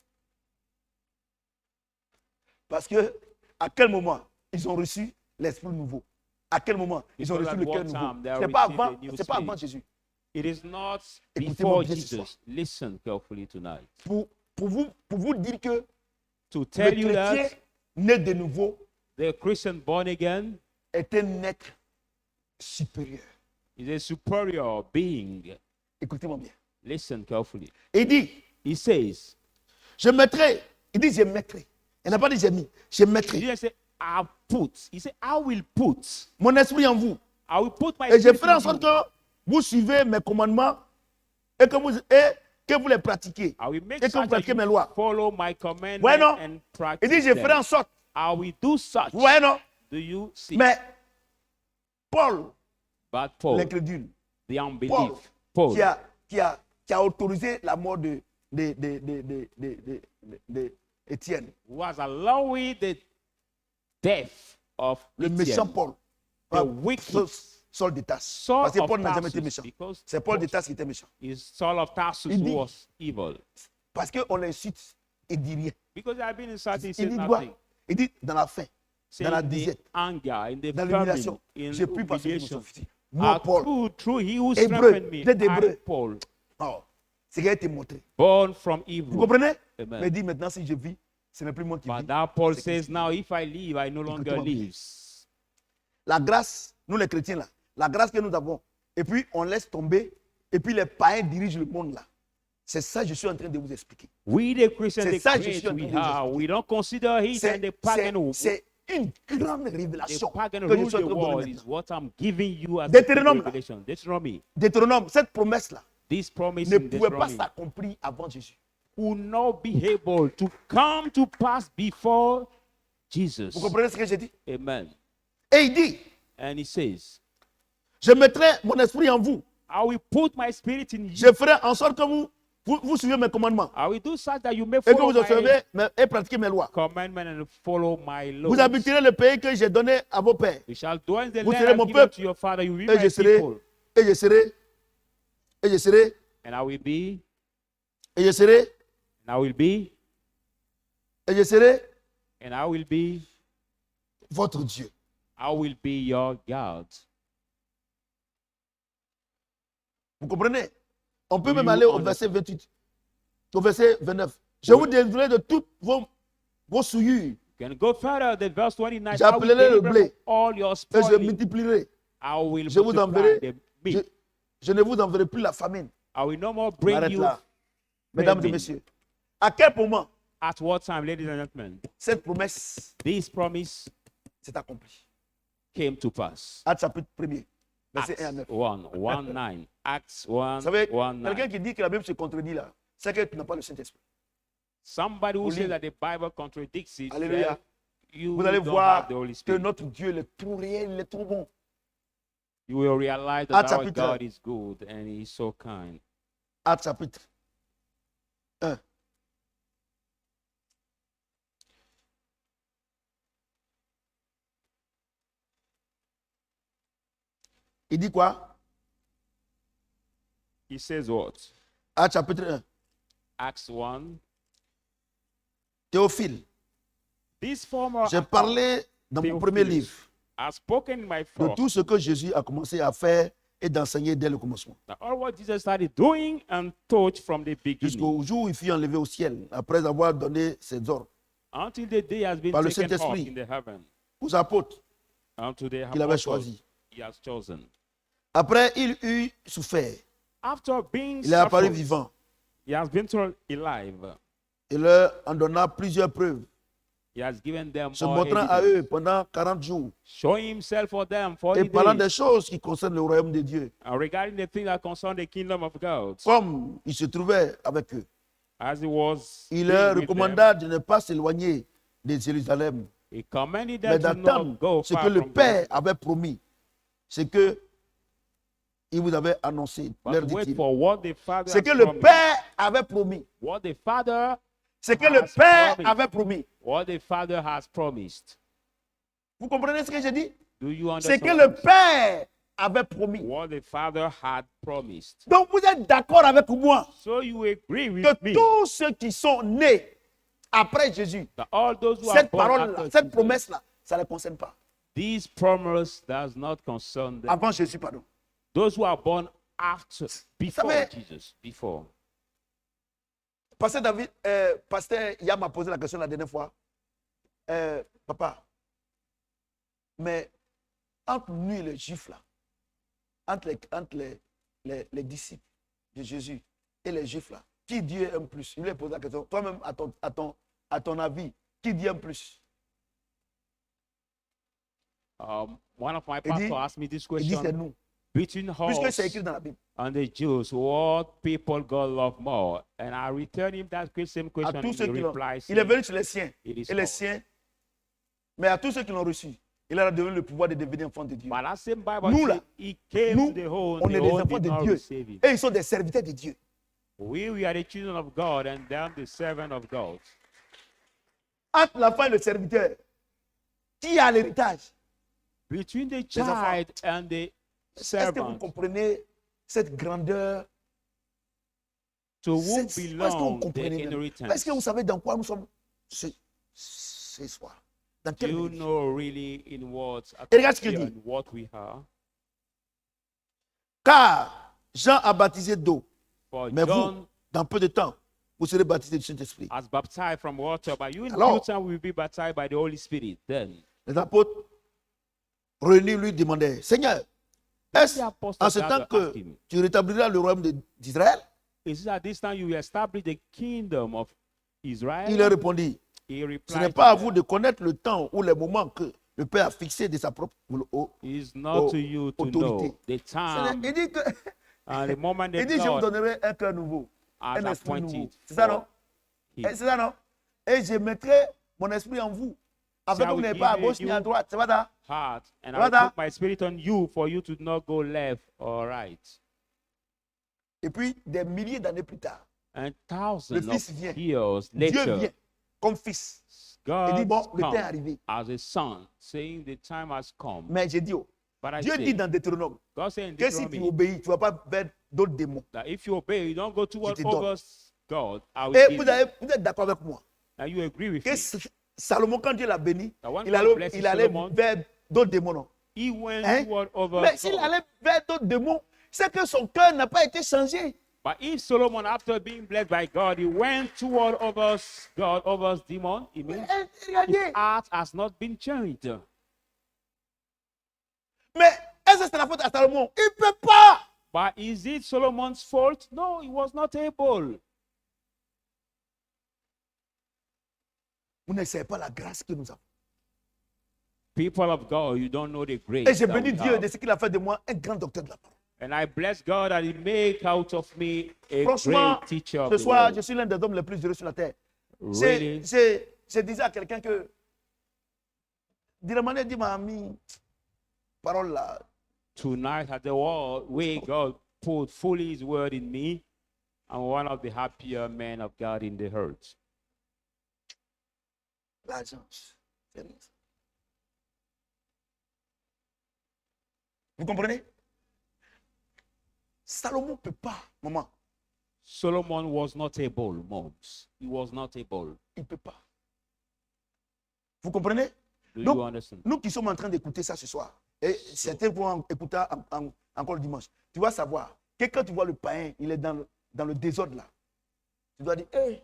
Parce que à quel moment ils ont reçu l'esprit nouveau? À quel moment ils ont Because reçu at le cœur what nouveau? time they C'est pas received avant, the new c'est pas avant spirit. Jésus. It is not Écoutez-moi before bien ce soir. Jesus. Listen carefully tonight. Pour vous dire que To le tell you chrétien that né de nouveau, the Christian born again, est un être supérieur. He's a superior being. Écoutez-moi bien. Listen carefully. Il dit, He says, je mettrai. Il dit, je mettrai. Il n'a pas dit j'ai mis. Je he mettrai didn't say, I'll put. He said, I will put. mon esprit en vous. I will put my Et je spirit ferai en in sorte you. que vous suivez mes commandements et que vous les pratiquez. I will make Et que vous such that pratiquez mes you lois. follow my commandments Ouais, non? and Il practice dit, je ferai en them. sorte. I will do such. Vous voyez, non? Do you see? Mais Paul, But Paul, l'incrédule, the Paul, unbelief, Paul, qui a autorisé la mort de Étienne, was allowing the death of le Etienne, méchant Paul, the wicked Saul de Tarse. Saul Parce que of Paul n'a jamais été Tarsus, méchant. because C'est Paul de Tarse qui était méchant. is Saul of Tarsus Il who dit- was evil. Parce qu'on l'insulte, il dit rien. Because I have been insulted, he Il said dit quoi? nothing. Il dit dans la faim, Say dans la in the disette, anger, in the dans famine, l'humiliation. in J'ai pu passer pour humiliation. son fils. Moi, Paul, True, he who Hébreu, strengthened me, d'être hébreu. I, Paul, oh, c'est qu'il a été montré. born from Vous evil. comprenez? Amen. Mais il dit maintenant, si je vis, ce n'est plus moi qui But vis. now Paul c'est says, Christ. now if I live, I no longer Écoutez-moi bien. live. La grâce, nous les chrétiens là, la grâce que nous avons, et puis on laisse tomber, et puis les païens dirigent le monde là. C'est ça que je suis en train de vous expliquer. We the Christians, C'est the ça que je suis great en train we de vous are, expliquer. we don't consider it and the pagan, C'est une grande the révélation pagan que je rule suis en the train de vous donner world is maintenant. what I'm giving you as a Deutéronome, là. revelation. Deuteronomy, Deutéronome, cette promesse là this promise ne in pouvait pas Deuteronomy s'accomplir avant Jésus. will not be able to come to pass before Jesus. Vous comprenez ce que j'ai dit? Amen. Et il dit, And he says, je mettrai mon esprit en vous. I will put my spirit in you. Je ferai en sorte que vous suivez mes commandements I will do such that you may et que follow vous observez et pratiquez mes lois. commandment and follow my Vous laws. habiterez le pays que j'ai donné à vos pères. You shall dwell in the Vous land serez I've mon given peuple, to your father. You will be Et my je serai, people. et je serai, et je serai, And I will be, et je serai, and I will be, et je serai and I will be, votre Dieu. I will be your God. Vous comprenez? On peut Do même you aller au understand? verset 28, au verset 29. Je vous délivrerai de toutes vos souillures You can go further. The verse 29. I will J'appellerai le deliver blé. from all your et je spoiling. multiplierai. I will Je vous multiply enverrai. the Je, meat. je ne vous enverrai plus la famine. I will no more On bring arrête you là. Mesdames et famine. messieurs, à quel moment At what time, ladies and gentlemen, cette promesse this promise s'est accomplie? came to pass? Acte chapitre 1er, verset Acts 1 à 9. 1:9. Acts 1, Vous savez, 1:9. quelqu'un qui dit que la Bible se contredit là, c'est que tu n'as pas le Saint-Esprit. Somebody who Vous says lisez. that the Bible contradicts it, Alléluia. you Vous allez don't voir have the Holy que Spirit. notre Dieu il est tout réel, il est tout bon. You will realize that Acts our chapitre God is good and He is so kind. Acte chapitre 1. Il dit quoi? He says what? Acte chapitre 1. Acts 1. Théophile, This former j'ai parlé dans mon premier livre has spoken in my de form tout ce que Jésus a commencé à faire et d'enseigner dès le commencement, that all what Jesus started doing and taught from the beginning jusqu'au jour où il fut enlevé au ciel, après avoir donné ses ordres until the day has been Par le taken up Saint-Esprit. in the heaven aux apôtres unto the qu'il avait apostles choisis. He has chosen. Après, il eut souffert. After being Il est apparu suffered, vivant. He has been to alive. Il leur en donna plusieurs preuves, He has given them se more montrant à evidence, eux pendant 40 jours showing Himself for them 40 et parlant days, des choses qui concernent le royaume de Dieu, and regarding the things that concern the kingdom of God, comme il se trouvait avec eux. as He was Il being leur with recommanda de ne pas s'éloigner de Jérusalem, them, He commanded mais them to not d'attendre go ce far que le from Père avait promis, ce que il vous avait annoncé, leur but wait dit-il. for what the Father Ce has que le promised. Père avait promis. What the Father Ce que le has Père promised. avait promis. What the Father has promised. Vous comprenez ce que j'ai dit? Do you Ce understand? que le Père avait promis. What the Father had promised. Donc vous êtes d'accord avec moi So you agree with que me tous ceux qui sont nés après Jésus, that all those who are cette born parole-là, after cette Jesus, promesse-là, ça ne les concerne pas. this promise does not concern them. Avant Jésus, pardon. Those who are born after, before savez- Jesus, before. Pasteur David, Pasteur Yam m'a posé la question la dernière fois. Papa, mais entre nous et les Juifs, là, entre les disciples de Jésus et les Juifs, là, qui Dieu aime plus? Il lui a posé la question. Toi-même, à ton avis, qui Dieu aime plus? One of my Il dit- pastors asked me this Il dit c'est question. nous. Between Puisque c'est us écrit dans la Bible. and the Jews, what people God love more? And I returned him that same À question. tous And ceux he qui l'ont. replied, Il est saying, venu sur les siens. It is Et les us. siens. Mais à tous ceux qui l'ont reçu, il leur a donné le pouvoir de devenir enfants de Dieu. But that same Bible Nous, said là, he came nous, to the whole, on the est des whole enfants did de not Dieu. receive him. Et ils sont des serviteurs de Dieu. We are the children of God and them the servant of God. Entre l'enfant et le serviteur, qui a l'héritage? Between the enfants. child and the Est-ce que vous servant, comprenez cette grandeur? to whom Est-ce que vous belong the comprenez même? inheritance? Est-ce que vous savez dans quoi nous sommes ce soir? Dans Do quelle you église? know really in what Et regarde ce qu'il dit. and what we are? Car Jean a baptisé d'eau, For mais John vous, dans peu de temps, vous serez baptisés du Saint-Esprit. has baptized from water, but you in Alors- future will be baptized by the Holy Spirit. Then Les apôtres réunis lui demandaient, Seigneur, est-ce the apostles en ce temps gathered que asked him, tu rétabliras le royaume d'Israël? is it at this time you will establish the kingdom of Israel? Il leur répondit, He ce n'est replied, pas à to vous them, de connaître le temps ou les moments que le Père a fixé de sa propre It's not aux to you to autorités. know the time Il dit que and the moment il that dit, je vous God donnerai un cœur nouveau, has un esprit nouveau. appointed C'est ça, for non? him. C'est ça, non? Et je mettrai mon esprit en vous, afin I que vous will n'ayez pas à give gauche ni à you- droite. C'est pas ça? Heart, and I Voilà. will put my spirit on you for you to not go left or right. Et puis, des milliers d'années plus tard, And thousands Le Fils of vient. years Dieu later, vient comme fils. Il dit, God bon, le temps est comes arrivé. as a son, saying the time has come. Mais j'ai dit, oh, But I Dieu say, dit dans Deutéronome God said in que si tu Deuteronomy obéis, tu ne vas pas vers d'autres démons. that if you obey, you don't go toward te donne. over God. I will Et give vous, you. vous êtes d'accord avec moi And you agree with que me. Salomon, quand Dieu l'a béni, That when il God allait, blesses il allait Solomon, vers d'autres démons. Non? He went Hein? toward over Mais s'il God. allait vers d'autres démons, c'est que son cœur n'a pas été changé. But if Solomon, after being blessed by God, he went toward over God, over demon, it means his Regardez. heart has not been changed. Mais est-ce que c'est la faute à Salomon? Il ne peut pas. But is it Solomon's fault? No, he was not able. Vous ne savez pas la grâce que nous avons. People of God, you don't know the grace. Et j'ai that béni we Dieu have. de ce qu'il a fait de moi un grand docteur de la parole. And I bless God that He make out of me a Franchement, great teacher of ce the soir, word. je suis l'un des hommes les plus heureux sur la terre. Really, Je disais à quelqu'un que, Diramane dit, m'a mis parole là. tonight at the world, way God put fully His word in me, I'm one of the happier men of God in the earth. L'argent. c'est rien. Vous comprenez? Salomon ne peut pas, maman. Solomon was not able, moms. He was not able. Il ne peut pas. Vous comprenez? Do Donc, you understand? nous qui sommes en train d'écouter ça ce soir, et certains vont écouter encore le dimanche, tu vas savoir que quand tu vois le païen, il est dans le désordre là, tu dois dire, hey,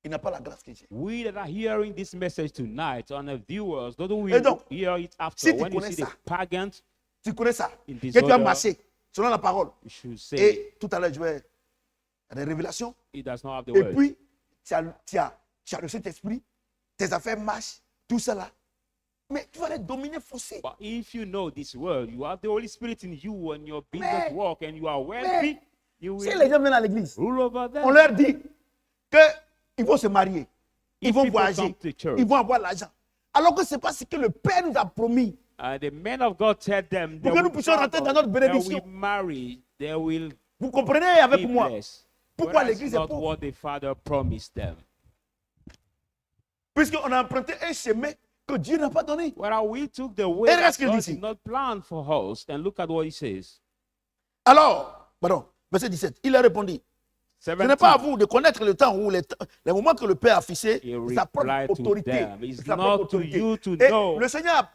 il n'a pas la grâce que j'ai. We that are hearing this message tonight, on the viewers, don't we Et donc, hear it after? si tu When you connais see the ça, pagans, Tu connais ça, in que tu as disorder, marché selon la parole. you should say Et tout à l'heure, je vais à des révélations. it does not have the Et word. puis, tu as le Saint-Esprit, tes affaires marchent, tout cela. Mais tu vas les dominer forcés. But if you know this word, you have the Holy Spirit in you and your business Mais- work and you are wealthy, you Si les will gens viennent à l'église, rule over them. on leur dit qu'ils vont se marier, ils If vont people voyager, come to church, ils vont avoir l'argent. Alors que ce n'est pas ce que le Père nous a promis. the men of God tell them Pour they que nous will puissions rentrer dans travel, notre they bénédiction. will marry, they will Vous comprenez avec be moi blessed. pourquoi But that's l'église est not pauvre? what the Father promised them. Puisqu'on a emprunté un chemin que Dieu n'a pas donné. Well, we took the way Et regarde that ce qu'il God dit ici. did not plan for us, and look at what he says. Alors, pardon, verset 17, il a répondu, ce n'est pas à 17. vous de connaître le temps ou les moments que le Père a fixé, He sa propre replied to autorité. them, "It's Sa not propre to autorité. you to Et know." le Seigneur,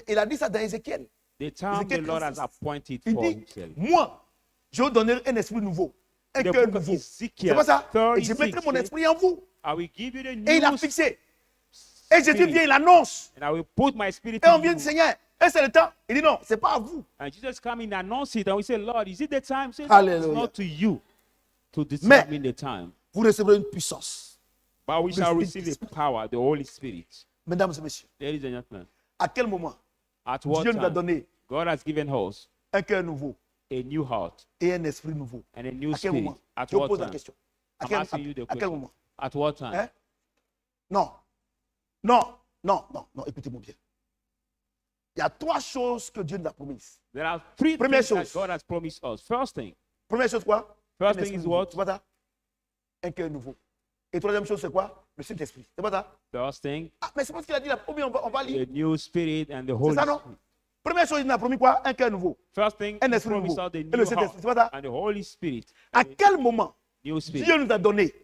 il a dit ça dans Ézéchiel. The time the Ézéchiel Lord has 36. appointed Il for dit, himself. moi, je vous donnerai un esprit nouveau, un The cœur book of nouveau. C'est Ezekiel pas ça? Et je 36 mettrai mon says, esprit en vous. I will give you the Et il a new fixé Et Jésus spirit, vient, il annonce. and I will put my spirit Et on in vient you. du Seigneur. Et c'est le temps. Il dit non, c'est pas à vous. And Jesus come in and announce it, and we say, Lord, is it the time? Say, no, it's Hallelujah. not to you to determine the time. Vous recevrez une puissance. But we shall the receive the power, the Holy Spirit. Mesdames et messieurs, Ladies and gentlemen, à quel moment at what Dieu nous a time donné God has given us un cœur nouveau a new heart et un esprit nouveau? and a new À quel spirit? moment? At Je vous what pose la time? question. I'm asking you the À quel question. moment? At what time? Hein? Non. Non. Non. Non. Non. Écoutez-moi bien. Il y a 3 choses que Dieu nous a promises. There are 3 Première things that chose. God has promised us. First thing, Première chose, quoi? First Un thing esprit is nouveau. what? C'est pas ça? Un cœur nouveau. Et troisième chose, c'est quoi? Le Saint-Esprit. C'est pas ça? first thing, Ah, mais c'est pas ce qu'il a dit là. Ou bien on va lire. the new spirit and the C'est Holy ça, non? Spirit. Première chose, il nous a promis quoi? Un cœur nouveau. First thing, Un He esprit promised nouveau. us the Et new le Saint-Esprit. C'est pas ça? heart and the Holy Spirit. À quel moment New spirit. Dieu nous a donné?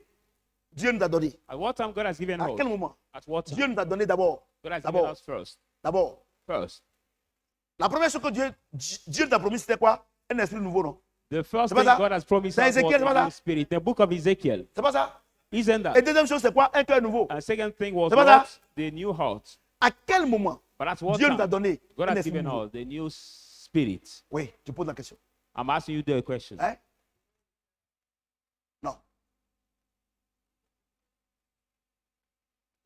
Dieu nous a donné. At what time God has given À us? quel moment? At what Dieu time? nous a donné d'abord. God has given D'abord. us first. D'abord. First. La première chose que Dieu nous a promis, c'était quoi? Un esprit nouveau, non? The first C'est pas thing ça? God has promised Dans us was Ézéchiel, c'est pas the ça? new spirit. The book of Ezekiel. C'est pas ça? Isn't that? Et deuxième chose, c'est quoi? Un cœur nouveau. And second thing was C'est pas what? ça? The new heart. À quel moment But at what Dieu nous a time? donné God un has esprit given nouveau? us the new spirit. Oui, tu poses la question. I'm asking you the question. Hein? Non.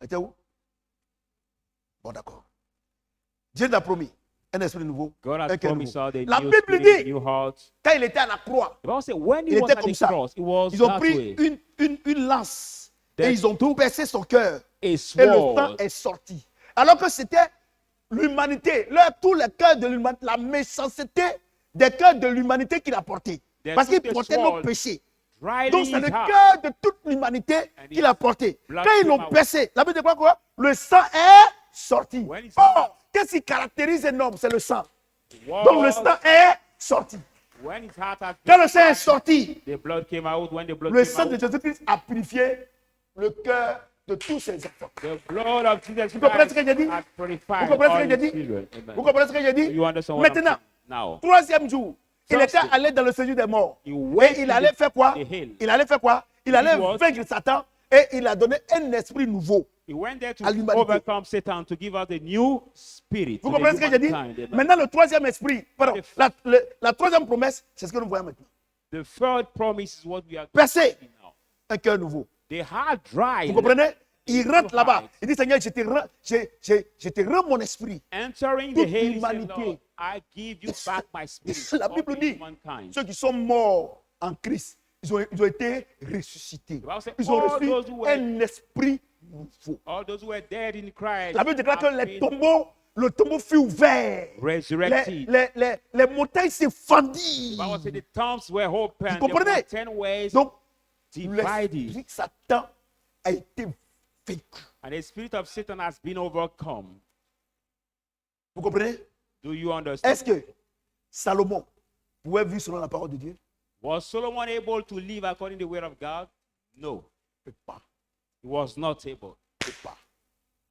Était où? Bon, d'accord. Dieu nous a promis un esprit nouveau. God has un cœur promised nouveau. us the La new Bible spirit, dit, new heart. quand il était à la croix, The Bible said when il he was était at comme the ça. cross, it was Ils ont that pris way. une lance That et ils ont percé son cœur. A Et le sang sword. est sorti. Alors que c'était l'humanité, tous les cœurs de l'humanité, la méchanceté des cœurs de l'humanité qu'il a porté. They Parce qu'il took the portait nos sword, péchés. Dryly Donc c'est le his heart. cœur de toute l'humanité And qu'il a porté. blood Quand ils came l'ont out. percé, la Bible dit quoi? Le sang est sorti. When it's Oh, out. qu'est-ce qui caractérise un homme? C'est le sang. Was- Donc le sang est sorti. When his heart has Quand le sang est been sorti, the blood came out. When the blood le came sang de out, Jésus-Christ a purifié le cœur de tous ses enfants. the blood of Jesus Vous comprenez ce Christ que j'ai dit? has purified Vous comprenez ce all que j'ai his dit? children. Amen. Vous comprenez ce que j'ai dit? You understand what I'm Maintenant, saying? Now, troisième jour, il Thursday, était allé dans le séjour des morts. he went Et il to allait the- faire quoi? the hill. Il allait faire quoi? Il allait what? vaincre Satan et il a donné un esprit nouveau. He went there to à l'humanité. overcome Satan, to give us a new spirit. Vous to the comprenez ce que j'ai dit? humankind. Amen. Maintenant, le troisième esprit, pardon, If- la troisième promesse, c'est ce que nous voyons maintenant. The third promise is what we are Percé, seeing now. un cœur nouveau. The heart dry. Vous comprenez? Il New rentre là-bas. heart. Il dit, Seigneur, je te rends mon esprit. Entering Toute the hill, he said, l'humanité. Lord, I give you back my spirit. La of Bible dit, humankind. ceux qui sont morts en Christ, ils ont été ressuscités. Bible says, Ils ont all reçu those who were- un esprit nouveau. All those who were dead in Christ La Bible déclare que have les been tombeaux, le tombeau fut ouvert. resurrected. Les montagnes s'est fendues. Bible said the tombs were open. Vous comprenez? There were 10 ways Donc, divided. l'esprit de Satan a été vaincu. And the spirit of Satan has been overcome. Vous comprenez? Do you understand? Est-ce que Salomon pouvait vivre selon la parole de Dieu? Was Solomon able to live according to the word of God? No, Il ne peut pas. he was not able. Il ne peut pas.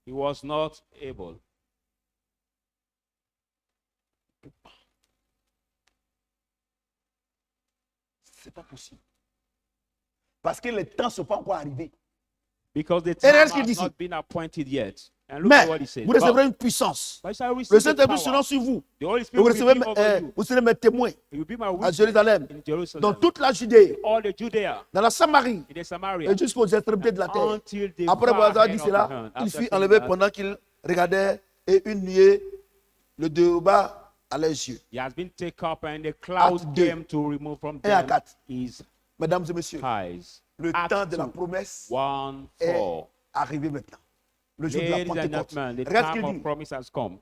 He was not able. Il ne peut pas. C'est pas possible. Parce que les temps ne sont pas encore arrivés. Because the Et time regarde ce qu'il dit has not ici. been appointed yet. And look at what he Mais said. vous recevrez une puissance. But you shall receive Le the Saint-Esprit power. sera sur vous. The Holy Et Spirit vous will recevez, be over you. vous serez mes témoins You will be my à witness Jérusalem, in Jerusalem, dans toute la Judée, all the Judea, dans la Samarie in the Samaria, et jusqu'aux extrémités de la terre. until the Après far avoir end dit of cela, the hand. il After fut saying enlevé that, pendant qu'il regardait et une nuée le déroba à leurs yeux. he has been taken up and the clouds Acte 2. came to remove from 1 à them 4. his Mesdames et messieurs, eyes. le Acte temps de la 2, promesse 1, est 4. arrivé maintenant. Le jour de la Ladies and Pentecôte. gentlemen, the Regarde ce time qu'il of dit. promise has come.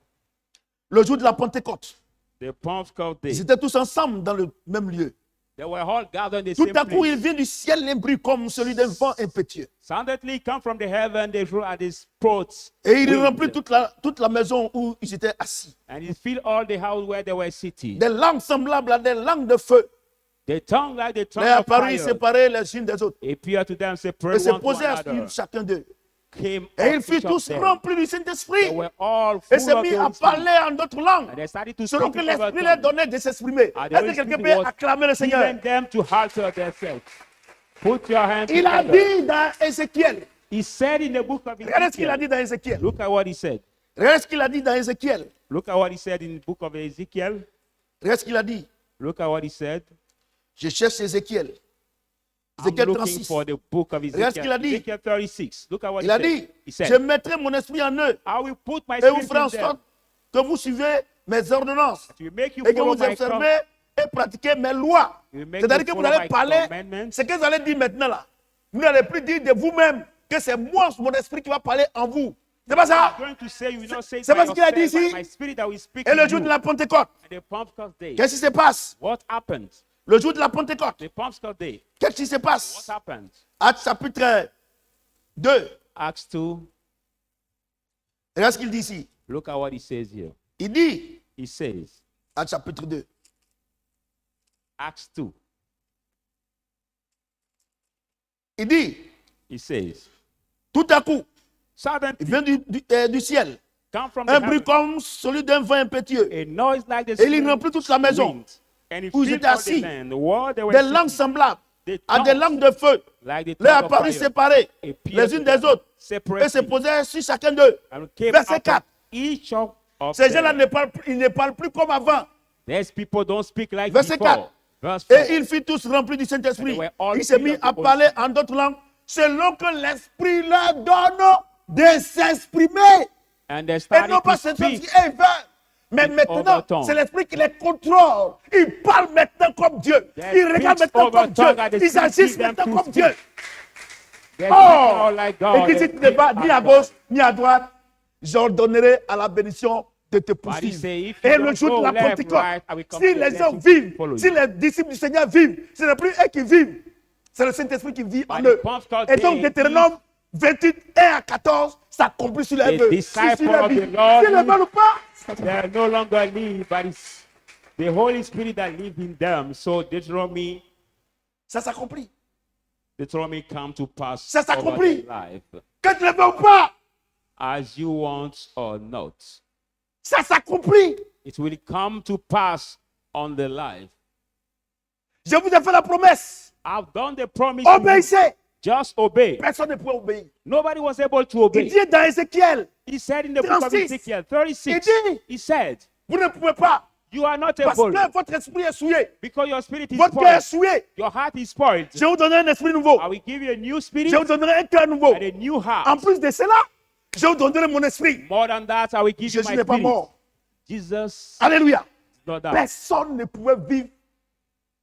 Le jour de la Pentecôte. The Pentecost day. Ils étaient tous ensemble dans le même lieu. They were all gathered in the Tout same à coup, il place. vient du ciel un bruit comme celui d'un vent impétueux. Suddenly come from the heaven, they threw at his throats. Et il wind, remplit toute la maison où ils étaient assis. and it filled all the house where they were sitting. Des langues semblables à des langues de feu. The tongue like the tongue Les of apparus fire séparés les unes des autres. appeared to them, Et separate se one to posèrent another. sur chacun d'eux. Came Et ils up furent each of tous them. remplis du They Saint-Esprit. were all Et full se of mit the à Holy Spirit. parler en d'autres langues. And they started to Selon speak que in l'Esprit other leur tongues. donnait de s'exprimer. And the Est-ce Holy que quelqu'un Spirit peut was acclamer le Seigneur? giving them to alter themselves. Put your hands Il a together. dit dans Ézéchiel, He said in the book of Regardez ce qu'il a Ezekiel. dit dans Ézéchiel. Look at what he said. Regardez ce qu'il a dit dans Ézéchiel. Look at what he said in the book of Ezekiel. Regardez ce qu'il a dit. Look at what he said. Je cherche Ézéchiel. I'm Ézéchiel looking 36. for the book of Regarde ce qu'il a Ezekiel. dit. Ezekiel 36. Look at what Il a he dit, said. He je said, mettrai mon esprit en eux I will put my et vous spirit ferez en in them sorte que vous suivez mes ordonnances to make you et que follow vous my observez et pratiquez mes lois. You make C'est-à-dire you que vous follow allez my parler, commandments. ce que vous allez dire maintenant là. Vous n'allez plus dire de vous-même que c'est moi, mon esprit qui va parler en vous. C'est pas ça? I'm going to say, you will not say it C'est by pas ce qu'il a dit yourself, ici. but my spirit that will speak Et le in jour you. de la Pentecôte, And the Pentecost day. qu'est-ce qui se passe? What happened? Le jour de la Pentecôte, The Pentecost day. qu'est-ce qui se What passe? happened? Actes chapitre 2. Acts 2. Regarde ce qu'il dit ici. Look at what he says here. Il dit, He says, Actes chapitre 2. Acts 2. Il dit, He says, tout à coup, suddenly il vient du ciel. come from the Un bruit heaven, comme celui d'un vent impétueux. a noise like the Et il wind, remplit toute la maison. and it Où ils filled étaient all the assis. land. While they were Des sitting, langues semblables they à des tongues langues de feu. like the Leur tongue of apparut fire séparées appeared les unes to des autres separately, et se posaient sur chacun d'eux. and came Verset out of 4. each of Ces gens-là them. ne parlent plus comme avant. These people don't speak like Verset before. Verse 4. Et ils furent tous remplis du Saint-Esprit. And they were all Ils se filled mirent of the à Holy parler en d'autres langues selon que l'Esprit leur donne de s'exprimer. And they Et started non pas to s'exprimer. speak. Mais in maintenant, overtone. c'est l'Esprit qui les contrôle. Ils parlent maintenant comme Dieu. They Ils regardent speak maintenant comme Dieu. overtone and the Ils Spirit agissent gives them maintenant to comme speak. Dieu. They Oh! speak all like God. Et qui They dit, tu n'es pas speak ni à as gauche God. ni à droite, j'ordonnerai à la bénédiction de te But he poursuivre. say, if you Et le don't jour go de la left, Pentecôte, right, I will come si to les the gens blessing to vivent, follow si you. les disciples du Seigneur vivent, ce n'est plus eux qui vivent, c'est le Saint-Esprit qui vit en By eux. the Pentecost Et donc, day, Deutéronome 28, 1 à 14 s'accomplit sur les the vœux. disciple Si la of vie, the Lord si le veulent ou pas, They no longer live, but it's the Holy Spirit that lives in them. So Deuteronomy ça s'accomplit. come to pass Ça over s'accomplit. their life, Que tu le veux ou pas, as you want or not. ça s'accomplit. It will come to pass on the life. Je vous ai fait la promesse. I've done the promise. to you. Obéissez. Just obey. Personne ne pouvait obéir. Nobody was able to Il obey. dit dans Ézéchiel, He said in the book of 36. Ezekiel 36, Il dit, he said, vous ne pouvez pas. you are not Parce able que votre esprit est souillé. because your spirit is Votre cœur est spoiled. souillé. Your heart is spoiled. Je vous donnerai un esprit nouveau. I will give you a new spirit Je vous donnerai un cœur nouveau. and a new En heart. plus de cela, je vous donnerai mon esprit. More than that, I will give you Jésus my n'est pas spirit. mort. Jesus Alléluia. is not that. Personne ne pouvait vivre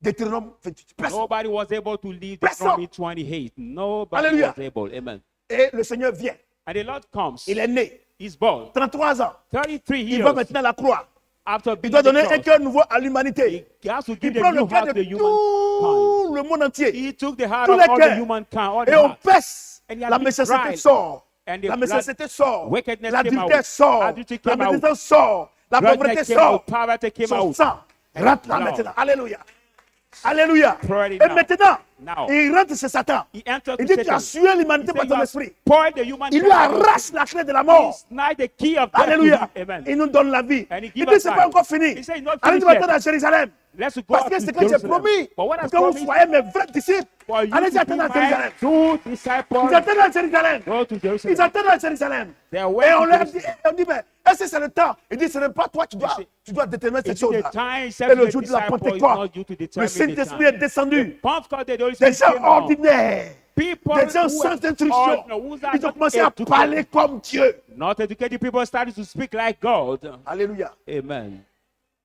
Deutéronome 28. Personne. Nobody was able to leave Personne. Deuteronomy 28. Nobody Alléluia. was able. Amen. Et le Seigneur vient. And the Lord comes. Il est né. He's born. 33 ans. 33 Il va years maintenant à la croix. after Il being doit on the donner un cross. cœur nouveau à l'humanité. He has to Il give the prend le new cœur heart to de the humankind. tout le monde entier. He took the heart Tous of les all cœurs. the humankind, all Et the on heart. pèse. And he has La been méchanceté tried. sort. And the La blood- méchanceté sort. wickedness L'adultère came out. sort. Adultery La came out. médisance sort. La pauvreté Drunkenness came sort. out. Poverty came Son out. sang rentre là blood. maintenant. Alléluia. Alléluia. Pour it Et now. maintenant, Now. il rentre chez Satan. He entered Il to dit tu as Satan. sué l'humanité He par said, ton "You have esprit. spoiled the human Il lui arrache la clé de la mort. Snatch the key of death. Alléluia. to him. Amen. Il nous donne la vie. And he Il give dit us c'est life. pas encore fini. He said, "It's not Allez finished maintenant à Jérusalem. Let's go Parce up que to c'est ce que j'ai Jerusalem. promis. But what I Pour que vous promised soyez mes vrais disciples. for you Allez to be attendre à my Jérusalem. true disciples, Ils attendent à Jérusalem. go to Ils Jerusalem. attendent à Jérusalem. They Et went on to leur dit, Jerusalem. on dit, mais est-ce que c'est le temps? Il dit, ce n'est pas toi, tu dois déterminer cette It's the chose-là. time Et set to le the jour de la disciple is Pentecôte, not due to le determine the Saint-Esprit est time. descendu. Pentecost, the Holy Des Spirit gens came down. ordinaires, People des gens who sans were instruction, ordinary, who are ils ont not commencé à educated, parler comme Dieu. not educated people started to speak like God. Alléluia. Amen.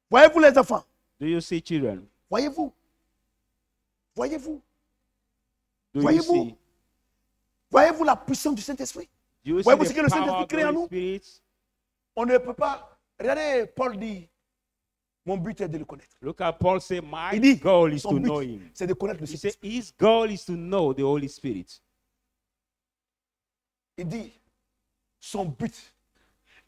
Voyez-vous les enfants? Do you see children? Voyez-vous? Voyez-vous? Do you Voyez-vous? see? Voyez-vous la puissance du Saint-Esprit? Do you see Voyez-vous ce the que le power Saint-Esprit of the crée en Holy nous? Spirit? On ne peut pas. Regardez, Paul dit, mon but est de le connaître. Look at Paul say, my Il dit, goal is son to know but, him. c'est de connaître le He said Saint-Esprit. his goal is to know the Holy Spirit. Il dit, son but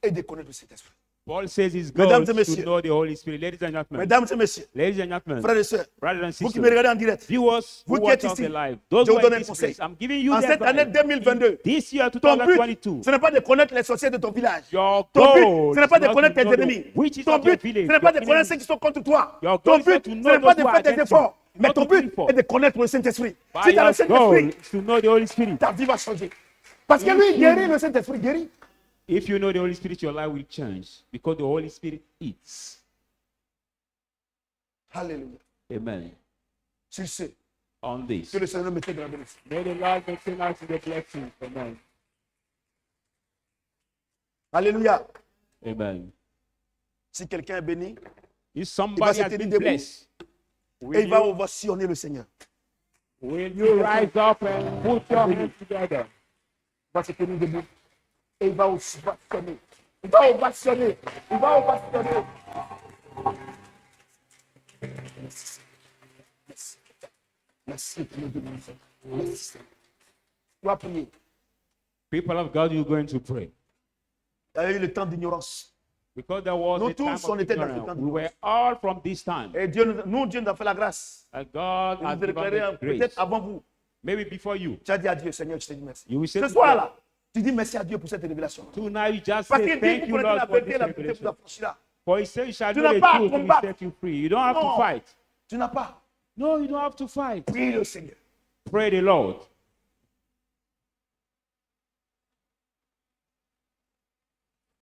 est de connaître le Saint-Esprit. Paul says his goal Mesdames et is to messieurs. know the Holy Spirit. Ladies and gentlemen, Mesdames et messieurs, ladies and gentlemen, frères et sœurs, brothers and vous qui me sisters, regardez en direct, viewers who vous qui watch êtes on the ici, live, those je who vous are donne in un this conseil. place, I'm giving you En the cette année advice. 2022, This year, ton but, 2022, ce n'est pas de connaître les sorciers de ton village. your Ton goal but, ce n'est pas is de not connaître to tes know ennemis. the witches Ton of your but, village, ce n'est pas de your connaître enemies. ceux qui sont contre toi. Your Ton goal is but, not to ce know n'est pas those de who are faire des against you, efforts. Mais not ton to do but effort. est de connaître le Saint-Esprit. But Si tu as le your goal Saint-Esprit, is to know the Holy Spirit. ta vie va changer. Parce que lui, guérit, le Saint-Esprit guérit. If you know the Holy Spirit, your life will change because the Holy Spirit eats. Alléluia. Amen. Tu sais On this. que le Seigneur me fait de la bénédiction. May the Lord maintain us in the blessing. Amen. Alléluia. Amen. Si quelqu'un est béni, If somebody se has tenir been debout. blessed, et will il va you, ovationner le Seigneur. will you rise up and put your hands together? Il va se tenir debout. Et il va ovationner. Il va ovationner. Il va ovationner. Merci. Merci. Merci pour le bénédiction. Merci. Tu vas prier. People of God, you're going to pray. Il y a eu le temps d'ignorance. Because there was Nous a time tous, on of était dans ce ignorance. temps We were d'ignorance. all from this time. Et Dieu nous a fait la grâce. And God Il has nous a given déclaré us peut-être grace. avant vous. Maybe before you. Tu as dit à Dieu, Seigneur, je te dis merci. You will say Ce to soir God, là, tu dis merci à Dieu pour cette révélation. tonight you just Parce say qu'il dit, thank vous you, connaissez Lord, la for vérité, this la vérité vous revelation. affranchira. For he said you shall Tu know n'as the pas à truth, he will combattre. set you free. You don't have to Non. fight. Tu n'as pas. No, you don't have to fight. Prie le Seigneur. Pray the Lord.